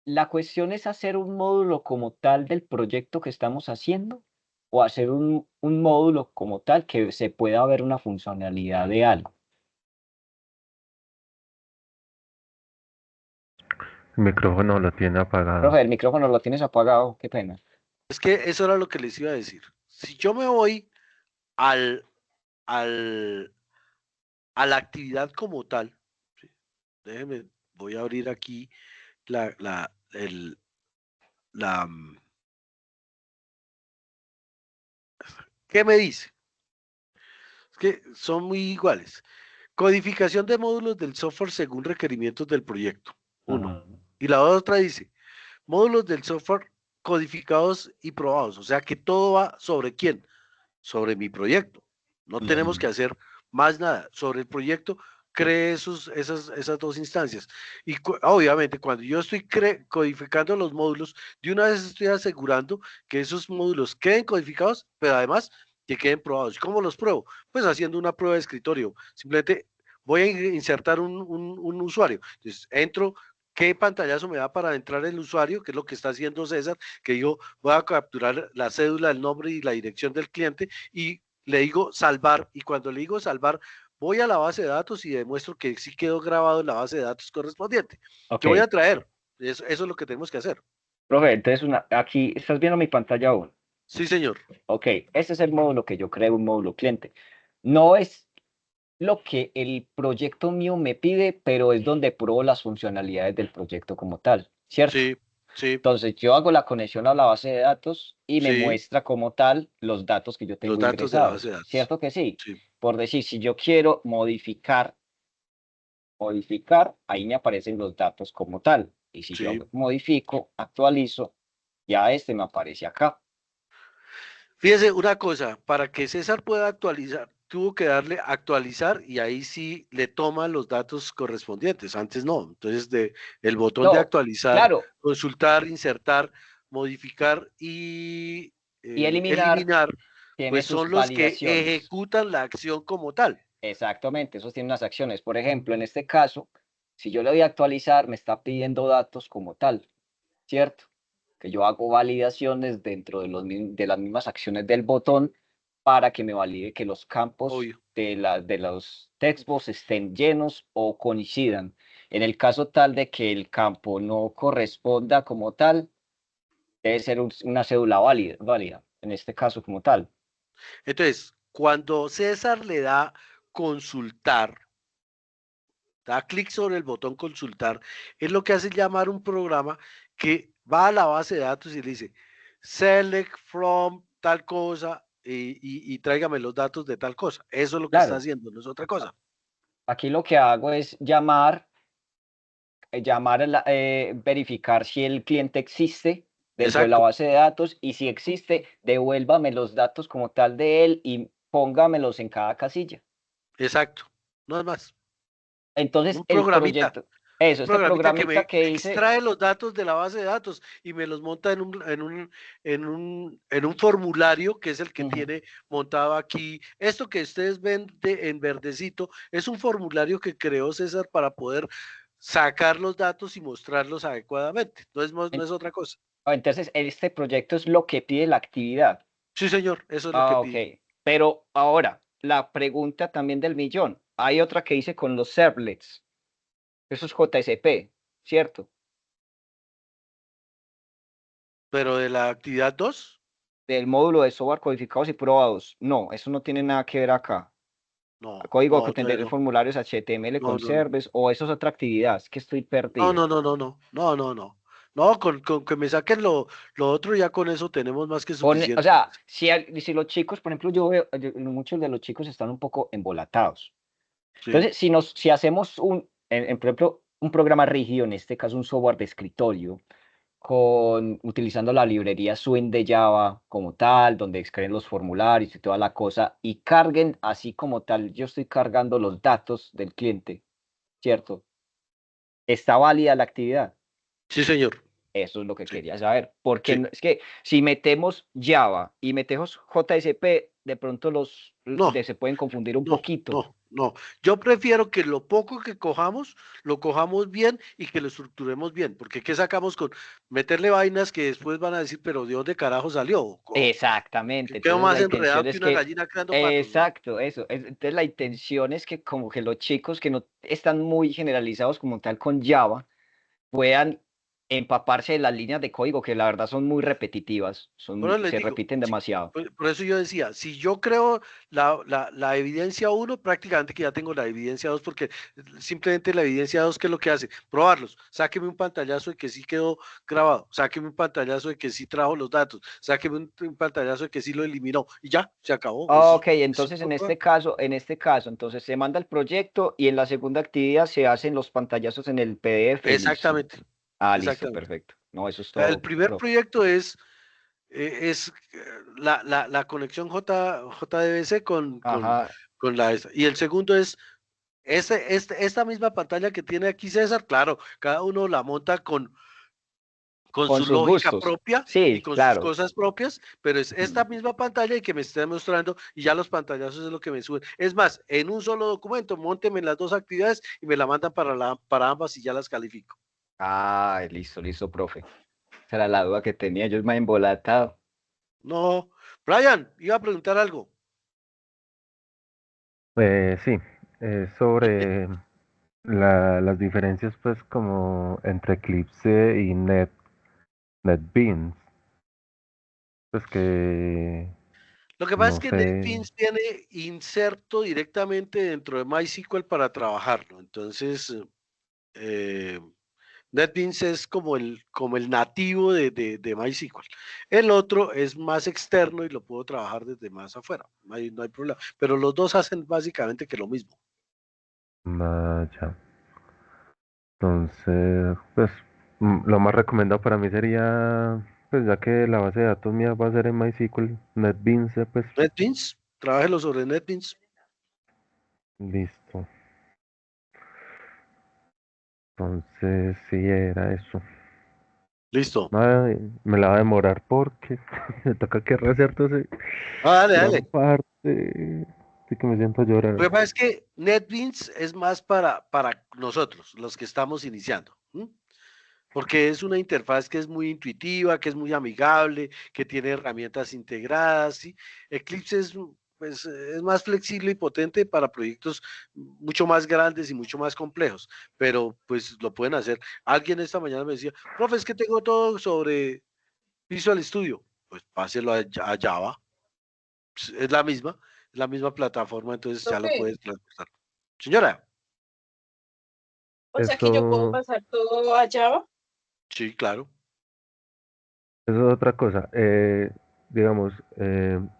la cuestión es hacer un módulo como tal del proyecto que estamos haciendo o hacer un módulo como tal que se pueda ver una funcionalidad de algo. El micrófono lo tiene apagado. Profe, el micrófono lo tienes apagado, qué pena. Es que eso era lo que les iba a decir. Si yo me voy al, a la actividad como tal, ¿sí? Déjenme, voy a abrir aquí la, la, el, la, ¿qué me dice? Es que son muy iguales. Codificación de módulos del software según requerimientos del proyecto. Uno. Ujú. Y la otra dice, módulos del software codificados y probados. O sea que todo va sobre quién, sobre mi proyecto. No tenemos que hacer más nada. Sobre el proyecto, cree esas dos instancias. Y obviamente, cuando yo estoy codificando los módulos, de una vez estoy asegurando que esos módulos queden codificados, pero además que queden probados. ¿Cómo los pruebo? Pues haciendo una prueba de escritorio. Simplemente voy a insertar un usuario. Entonces, entro. ¿Qué pantallazo me da para entrar el usuario? Que es lo que está haciendo César, que yo voy a capturar la cédula, el nombre y la dirección del cliente y le digo salvar. Y cuando le digo salvar, voy a la base de datos y demuestro que sí quedó grabado en la base de datos correspondiente. Ok, ¿Qué voy a traer? Eso es lo que tenemos que hacer. profe, entonces aquí estás viendo mi pantalla aún. Sí, señor. Ok, este es el módulo que yo creo, un módulo cliente. No es lo que el proyecto mío me pide, pero es donde pruebo las funcionalidades del proyecto como tal, ¿cierto? Sí, sí, Entonces yo hago la conexión a la base de datos y me sí. muestra como tal los datos que yo Los tengo datos de la ingresados, base de datos. ¿cierto que sí? Sí, Por decir, si yo quiero modificar, ahí me aparecen los datos como tal. Y si yo sí. modifico, actualizo, ya este me aparece acá. Fíjese una cosa, para que César pueda actualizar, tuvo que darle actualizar y ahí sí le toma los datos correspondientes. Antes no. Entonces, el botón de No, actualizar, claro, consultar, insertar, modificar y y eliminar eliminar, tiene pues sus son los que validaciones. ejecutan la acción como tal. Exactamente, esos tienen unas acciones. Por ejemplo, en este caso, si yo le doy a actualizar, me está pidiendo datos como tal, ¿cierto? Que yo hago validaciones dentro de las mismas acciones del botón para que me valide que los campos Obvio. de los textbox estén llenos o coincidan. En el caso tal de que el campo no corresponda como tal, debe ser una cédula válida, en este caso como tal. Entonces, cuando César le da consultar, da clic sobre el botón consultar, es lo que hace llamar un programa que va a la base de datos y le dice, select from tal cosa y tráigame los datos de tal cosa. Eso es lo que está Claro, haciendo, no es otra cosa. aquí lo que hago es verificar si el cliente existe dentro de la Exacto, base de datos y si existe, devuélvame los datos como tal de él y póngamelos en cada casilla. exacto. No es más. Entonces, Un el programita. proyecto, eso, este Programita que programita me que hice, extrae los datos de la base de datos y me los monta en un formulario que es el que ujú, tiene montado aquí. Esto que ustedes ven en verdecito es un formulario que creó César para poder sacar los datos y mostrarlos adecuadamente. No es en- otra cosa. Entonces, este proyecto es lo que pide la actividad. Sí, señor, eso es lo que Ok. pide. Pero ahora, la pregunta también del millón. Hay otra que hice con los servlets. Eso es JSP, ¿cierto? Pero de la actividad 2, Del módulo de software codificados y probados. No, eso no tiene nada que ver acá. no, Código que no, tendrá no, formularios HTML no, con no, no. servers, o eso es otra actividad. Es que estoy No, perdido. no, no, no, no, no, no, no. No, con que me saquen lo otro, ya con eso tenemos más que O suficiente. sea, si los chicos, por ejemplo, yo veo, muchos de los chicos están un poco embolatados. Sí, Entonces, si hacemos por ejemplo, un programa rígido, en este caso un software de escritorio, utilizando la librería Swing de Java como tal, donde creen los formularios y toda la cosa, y carguen así como tal, yo estoy cargando los datos del cliente, ¿cierto? ¿Está válida la actividad? sí, señor. Eso es lo que Sí, quería saber, porque sí. es que si metemos Java y metemos JSP, de pronto No, se pueden confundir un no, poquito. no, no. Yo prefiero que lo poco que cojamos, lo cojamos bien y que lo estructuremos bien. Porque ¿qué sacamos con meterle vainas que después van a decir, pero ¿de dónde carajo salió? Que Exactamente, quedó entonces más la intención enredado que es una que, gallina creando patos, ¿no? exacto, eso, entonces la intención es que como que los chicos que no están muy generalizados como tal con Java puedan empaparse de las líneas de código que la verdad son muy repetitivas, Por eso les se digo, repiten demasiado. por eso yo decía, si yo creo la evidencia uno, prácticamente que ya tengo la evidencia 2, porque simplemente la evidencia 2, ¿qué es lo que hace? Probarlos. Sáqueme un pantallazo de que sí quedó grabado, sáqueme un pantallazo de que sí trajo los datos, sáqueme un pantallazo de que sí lo eliminó, y ya, se acabó. Ok, Eso es entonces todo. en este caso, entonces se manda el proyecto y en la segunda actividad se hacen los pantallazos en el PDF y listo. Exactamente, Ah, listo, exactamente. perfecto. No, eso es El todo, primer profe. proyecto es la conexión JDBC Ajá, con la esa. Y el segundo es esta misma pantalla que tiene aquí César, claro, cada uno la monta con con su sus lógica gustos. propia y Sí, con sus claro. cosas propias, pero es esta Ujú. misma pantalla y que me está mostrando y ya los pantallazos es lo que me suben. Es más, en un solo documento, mónteme las dos actividades y me la mandan para ambas y ya las califico. Ah, listo, listo, profe. Esa era la duda que tenía, yo me he embolatado. No, Brian, iba a preguntar algo. Sí, sobre las diferencias pues como entre Eclipse y NetBeans, pues que Lo que pasa es no que sé, NetBeans tiene inserto directamente dentro de MySQL para trabajarlo. Entonces, eh, NetBeans es como el nativo de MySQL. El otro es más externo y lo puedo trabajar desde más afuera. No hay problema. Pero los dos hacen básicamente que lo mismo. vaya. Entonces, pues lo más recomendado para mí sería, pues ya que la base de datos mía va a ser en MySQL, NetBeans, pues NetBeans, trabájelo sobre NetBeans. listo. Entonces, sí, era eso. Listo. Ay, me la va a demorar porque me toca que rehacer toda Dale, gran dale. parte. Así que me siento a Lo que llorar. pasa es que NetBeans es más para nosotros, los que estamos iniciando. ¿M? Porque es una interfaz que es muy intuitiva, que es muy amigable, que tiene herramientas integradas, ¿sí? Eclipse pues, es más flexible y potente para proyectos mucho más grandes y mucho más complejos, pero pues lo pueden hacer. Alguien esta mañana me decía, profe, es que tengo todo sobre Visual Studio. Pues páselo a Java, pues, es la misma plataforma, entonces ya lo Profe, puedes transportar. Señora, o sea que yo puedo Eso, pasar todo a Java. sí, claro. eso es otra cosa. Digamos,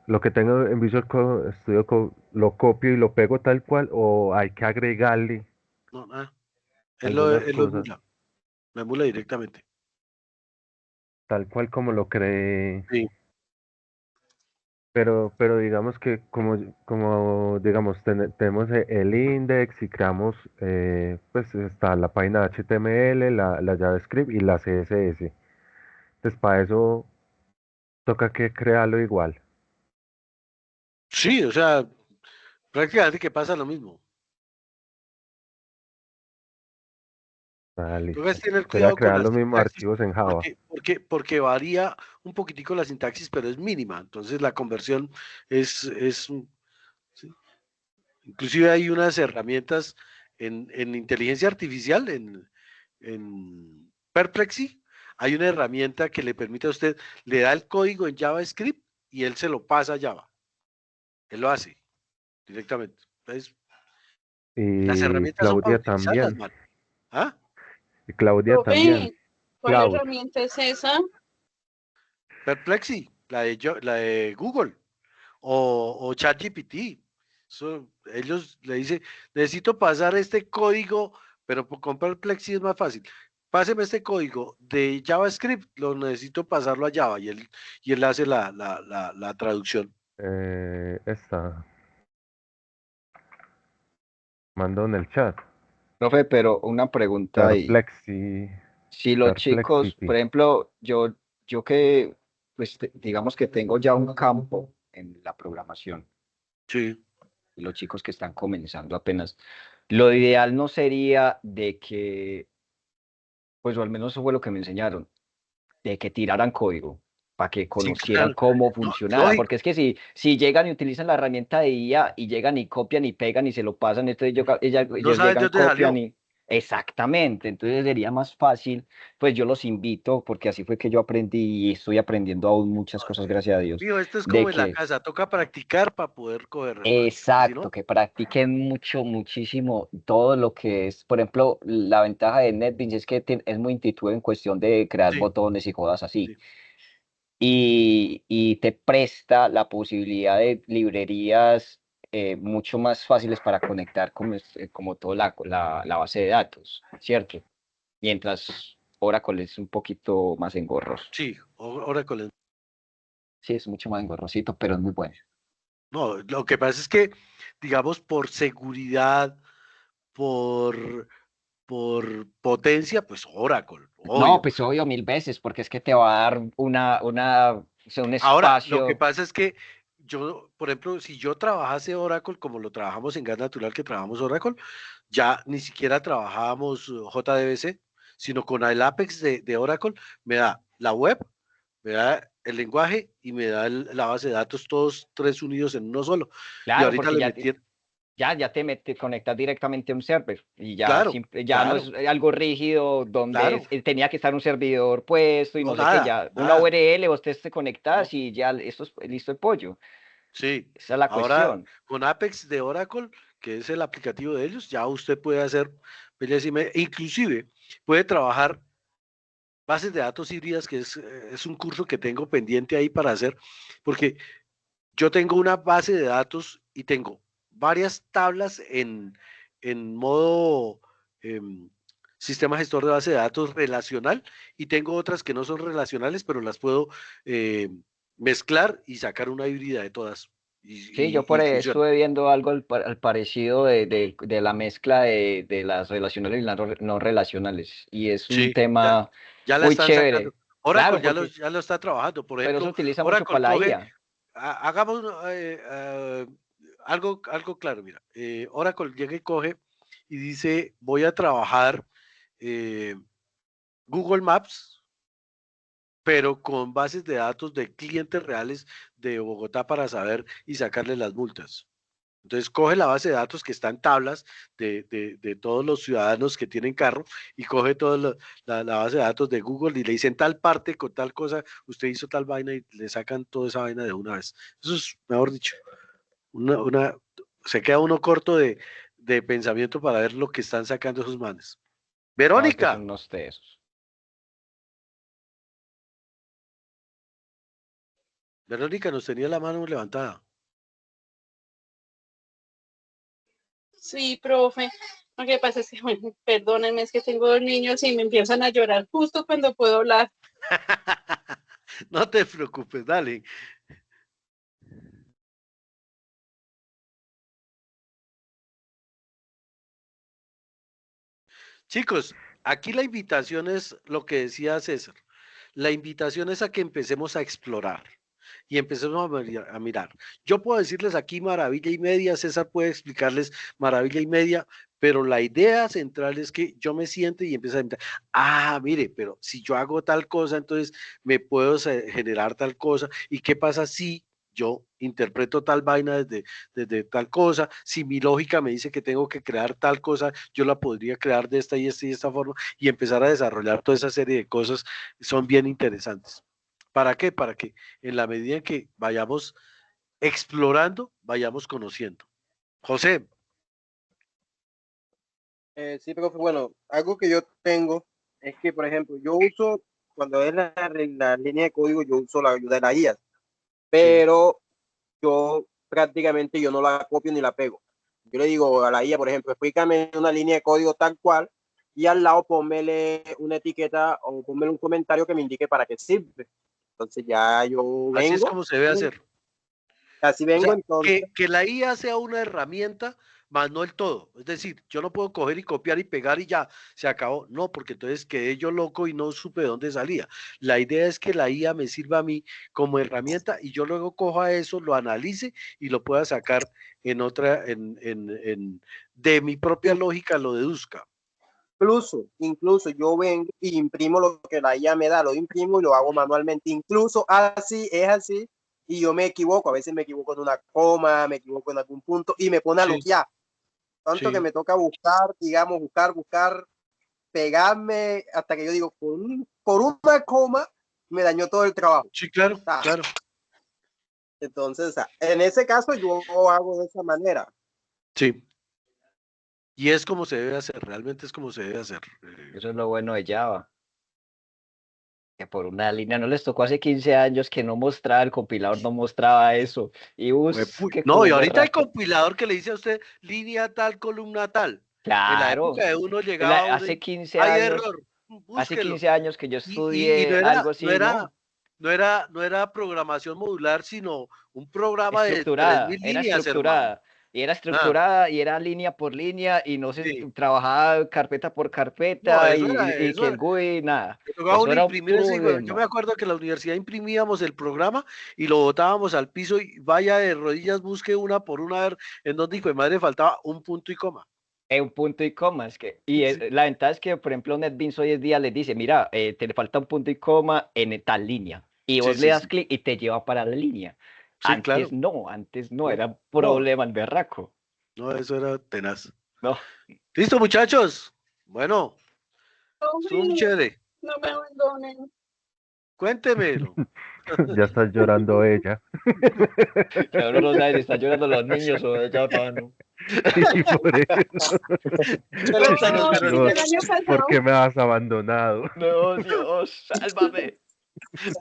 lo que tengo en Studio Code, ¿lo copio y lo pego tal cual o hay que agregarle No, nada. algunas Él cosas lo emula directamente. tal cual como lo creé? Sí. Pero digamos que como digamos, tenemos el index y creamos, pues está la página HTML, la JavaScript y la CSS. Entonces para eso toca que crearlo igual. Sí, o sea, prácticamente que pasa lo mismo. Ah, Toca es listo. tener Sería cuidado con crear la los mismos sintaxis, archivos en Java. porque varía un poquitico la sintaxis, pero es mínima. Entonces la conversión es ¿sí? Inclusive hay unas herramientas en inteligencia artificial, en Perplexity, hay una herramienta que le permite a usted, le da el código en JavaScript y él se lo pasa a Java. Él lo hace directamente. Entonces, las Y herramientas son para Claudia utilizarlas, también. man. ¿Ah? Y Claudia también. Profe, ¿cuál Cloud. herramienta es esa? Perplexity, la de Google o ChatGPT. Ellos le dicen, necesito pasar este código, pero con Perplexity es más fácil. Páseme este código de JavaScript, lo necesito pasarlo a Java y él hace la traducción. Esta. Mando en el chat. Profe, pero una pregunta ahí. Perplexity. Si los chicos, por Perplexity. ejemplo, yo que, pues digamos que tengo ya un campo en la programación, Sí. y los chicos que están comenzando apenas, lo ideal no sería de que, pues o al menos eso fue lo que me enseñaron, de que tiraran código para que Sí, conocieran claro. cómo No, funcionara, lógico. porque es que si llegan y utilizan la herramienta de IA y llegan y copian y pegan y se lo pasan, entonces No ellos sabes de llegan, dónde copian salió. y... Exactamente, entonces sería más fácil, pues yo los invito, porque así fue que yo aprendí y estoy aprendiendo aún muchas cosas, gracias a Dios, Mío, esto es como de en la que casa, toca practicar para poder coger, hermano. Porque si exacto, no, que practiquen mucho, muchísimo todo lo que es, por ejemplo, la ventaja de NetBeans es que es muy intuitivo en cuestión de crear sí, botones y cosas así. sí. Y te presta la posibilidad de librerías mucho más fáciles para conectar como toda la base de datos, ¿cierto? Mientras Oracle es un poquito más engorroso. Sí, Oracle. Sí, es mucho más engorrosito, pero es muy bueno. No, lo que pasa es que, digamos, por seguridad, por, por potencia, pues Oracle, No, obvio. pues obvio, mil veces, porque es que te va a dar o sea, un Ahora, lo que espacio. pasa es que yo, por ejemplo, si yo trabajase Oracle como lo trabajamos en Gas Natural, que trabajamos Oracle, ya ni siquiera trabajábamos JDBC, sino con el Apex de Oracle, me da la web, me da el lenguaje y me da la base de datos, todos tres unidos en uno solo. Y Claro, ahorita porque le metí, ya te conectas directamente a un server y ya, claro, ya no es claro, algo rígido donde claro, tenía que estar un servidor puesto y no, no sé qué, nada, ya una nada, URL, vos te conectas no, y ya esto es listo el pollo. sí. Esa es la Ahora, cuestión. con Apex de Oracle, que es el aplicativo de ellos, ya usted puede hacer, inclusive puede trabajar bases de datos híbridas, que es un curso que tengo pendiente ahí para hacer, porque yo tengo una base de datos y tengo varias tablas en modo sistema gestor de base de datos relacional y tengo otras que no son relacionales, pero las puedo eh, mezclar y sacar una híbrida de todas Sí, yo y por ahí funciona. estuve viendo algo al parecido de la mezcla de las relacionales y las no relacionales y es un Sí, ya, tema ya la muy están sacando. chévere. Oracle Claro, porque, ya lo está trabajando. Por pero se ejemplo, utiliza mucho Oracle para la coge, IA. hagamos algo claro, mira, Oracle llega y coge y dice, voy a trabajar eh, Google Maps, pero con bases de datos de clientes reales de Bogotá para saber y sacarle las multas. Entonces coge la base de datos que está en tablas de todos los ciudadanos que tienen carro y coge toda la base de datos de Google y le dicen tal parte con tal cosa, usted hizo tal vaina y le sacan toda esa vaina de una vez. Eso es, mejor dicho, se queda uno corto de pensamiento para ver lo que están sacando esos manes. No, es que son Verónica, unos tesos. Verónica nos tenía la mano levantada. Sí, profe. Lo que pasa es que, bueno, perdónenme, es que tengo dos niños y me empiezan a llorar justo cuando puedo hablar. No te preocupes, dale. Chicos, aquí la invitación es lo que decía César. La invitación es a que empecemos a explorar y empecemos a mirar. Yo puedo decirles aquí maravilla y media, César puede explicarles maravilla y media, pero la idea central es que yo me siente y empiezo a pensar, mire, pero si yo hago tal cosa, entonces me puedo generar tal cosa, ¿y qué pasa si yo interpreto tal vaina desde tal cosa? Si mi lógica me dice que tengo que crear tal cosa, yo la podría crear de esta y esta y esta forma, y empezar a desarrollar toda esa serie de cosas son bien interesantes. ¿Para qué? Para que en la medida en que vayamos explorando, vayamos conociendo. José. Sí, profe, bueno, algo que yo tengo es que, por ejemplo, yo uso, cuando es la línea de código, yo uso la ayuda de la IA, Sí, pero yo prácticamente yo no la copio ni la pego. Yo le digo a la IA, por ejemplo, explícame una línea de código tal cual y al lado pónmele una etiqueta o pónmele un comentario que me indique para qué sirve. Entonces ya yo así es vengo, como se debe hacer. así O vengo sea, entonces. que la IA sea una herramienta, más no el todo. Es decir, yo no puedo coger y copiar y pegar y ya, se acabó. No, porque entonces quedé yo loco y no supe de dónde salía. La idea es que la IA me sirva a mí como herramienta y yo luego coja eso, lo analice y lo pueda sacar en otra, de mi propia lógica lo deduzca. Incluso yo vengo y imprimo lo que la IA me da, lo imprimo y lo hago manualmente. Incluso así, es así, y yo me equivoco. A veces me equivoco en una coma, me equivoco en algún punto y me pone a Sí, loquear. Tanto que sí, me toca buscar, digamos, buscar, pegarme hasta que yo digo, por una coma me dañó todo el trabajo. sí, claro, Ah, claro. entonces, en ese caso yo hago de esa manera. Sí. Y es como se debe hacer, realmente es como se debe hacer. Eso es lo bueno de Java. Que por una línea no les tocó hace 15 años que no mostraba, el compilador no mostraba eso. Y busque No, como y un ahorita hay berraco. compilador que le dice a usted línea tal, columna tal. En la Claro, época de uno llegaba uno hace y 15 hay años, error, hace búsquelo. 15 años que yo Y no estudié era, algo no así, era, ¿no? no era programación modular, sino un programa de tres Estructurada, mil líneas, hermano. era Ah, estructurada y era línea por línea y no se sí. trabajaba carpeta por No, carpeta y eso que el era. GUI, nada. Le tocaba Eso uno era un imprimir eso, y yo me problema. acuerdo que en la universidad imprimíamos el programa y lo botábamos al piso y vaya de rodillas, busque una por una, a ver en dónde hijo de madre faltaba un punto y coma. Un punto y coma, y Sí, la ventaja es que, por ejemplo, NetBeans hoy en día les dice, mira, te le falta un punto y coma en tal línea, y sí, vos le sí, das sí, clic y te lleva para la línea. sí, claro. Antes no, No, era un no, problema el berraco. no, eso era tenaz. No, Listo, muchachos. Bueno, estuvo muy Hombre, chévere. no me abandonen. Cuéntemelo. Ya está llorando ella. que uno no sabe si están llorando los niños o ella no. Sí, por eso. Se le salió No, el si yo No, el chiste. año ¿por pasado, qué me has abandonado? No, Dios, sálvame.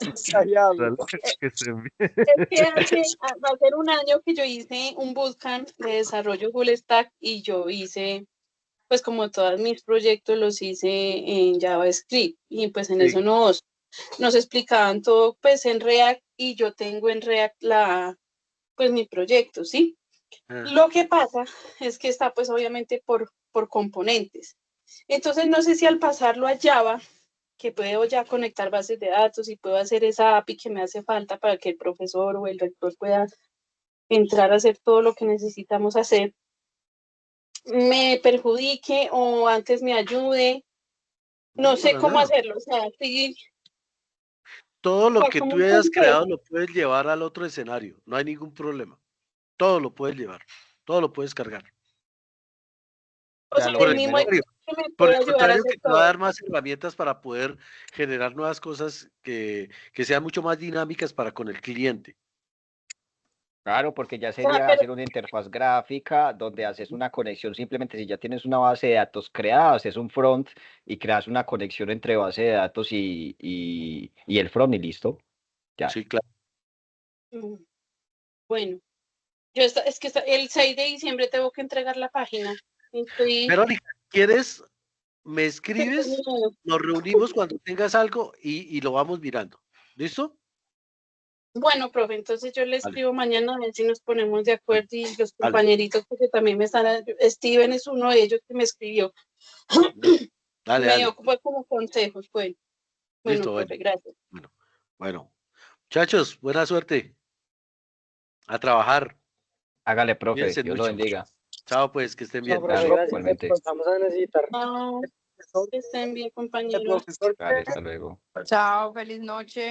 Ensayado. Que estén bien. es que va a ser un año que yo hice un bootcamp de desarrollo full stack y yo hice, pues como todos mis proyectos los hice en JavaScript y pues en eso Sí. nos explicaban todo pues en React y yo tengo en React pues mi proyecto, ¿sí? Ah, Lo que pasa es que está pues obviamente por componentes. Entonces no sé si al pasarlo a Java, que puedo ya conectar bases de datos y puedo hacer esa API que me hace falta para que el profesor o el rector pueda entrar a hacer todo lo que necesitamos hacer, me perjudique o antes me ayude. No no, sé para cómo nada. hacerlo. O sea, sí, Todo lo que como tú un hayas creado consejo. lo puedes llevar al otro escenario. No hay ningún problema. Todo lo puedes llevar. Todo lo puedes cargar. O Ya sea, lo Por el el mismo primero, contrario, que me por puede el ayudar a contrario hacer que te va a todo. dar más herramientas para poder generar nuevas cosas que sean mucho más dinámicas para con el cliente. claro, porque ya O sea, sería pero, hacer una interfaz gráfica donde haces una conexión, simplemente si ya tienes una base de datos creada, haces un front y creas una conexión entre base de datos y el front y listo. Ya. Sí, claro. bueno, es que el 6 de diciembre tengo que entregar la página. Estoy Verónica, ¿quieres? Me escribes, terminando. nos reunimos cuando tengas algo y lo vamos mirando. ¿Listo? Bueno, profe, entonces yo le Vale, escribo mañana a ver si nos ponemos de vale, acuerdo y los vale. compañeritos, porque también me están, Steven es uno de ellos que me escribió, Dale, me dio dale. como consejos. Bueno, Listo, bueno. profe, gracias. Bueno, bueno. Muchachos, buena suerte. A trabajar. Hágale, profe, Cuídense Dios lo mucho. bendiga. Chao, pues, que estén bien. No, profe, Dale, gracias. igualmente. Vamos a necesitar. Chao, que estén bien, El compañeros. profesor Dale, hasta luego. Chao, feliz noche.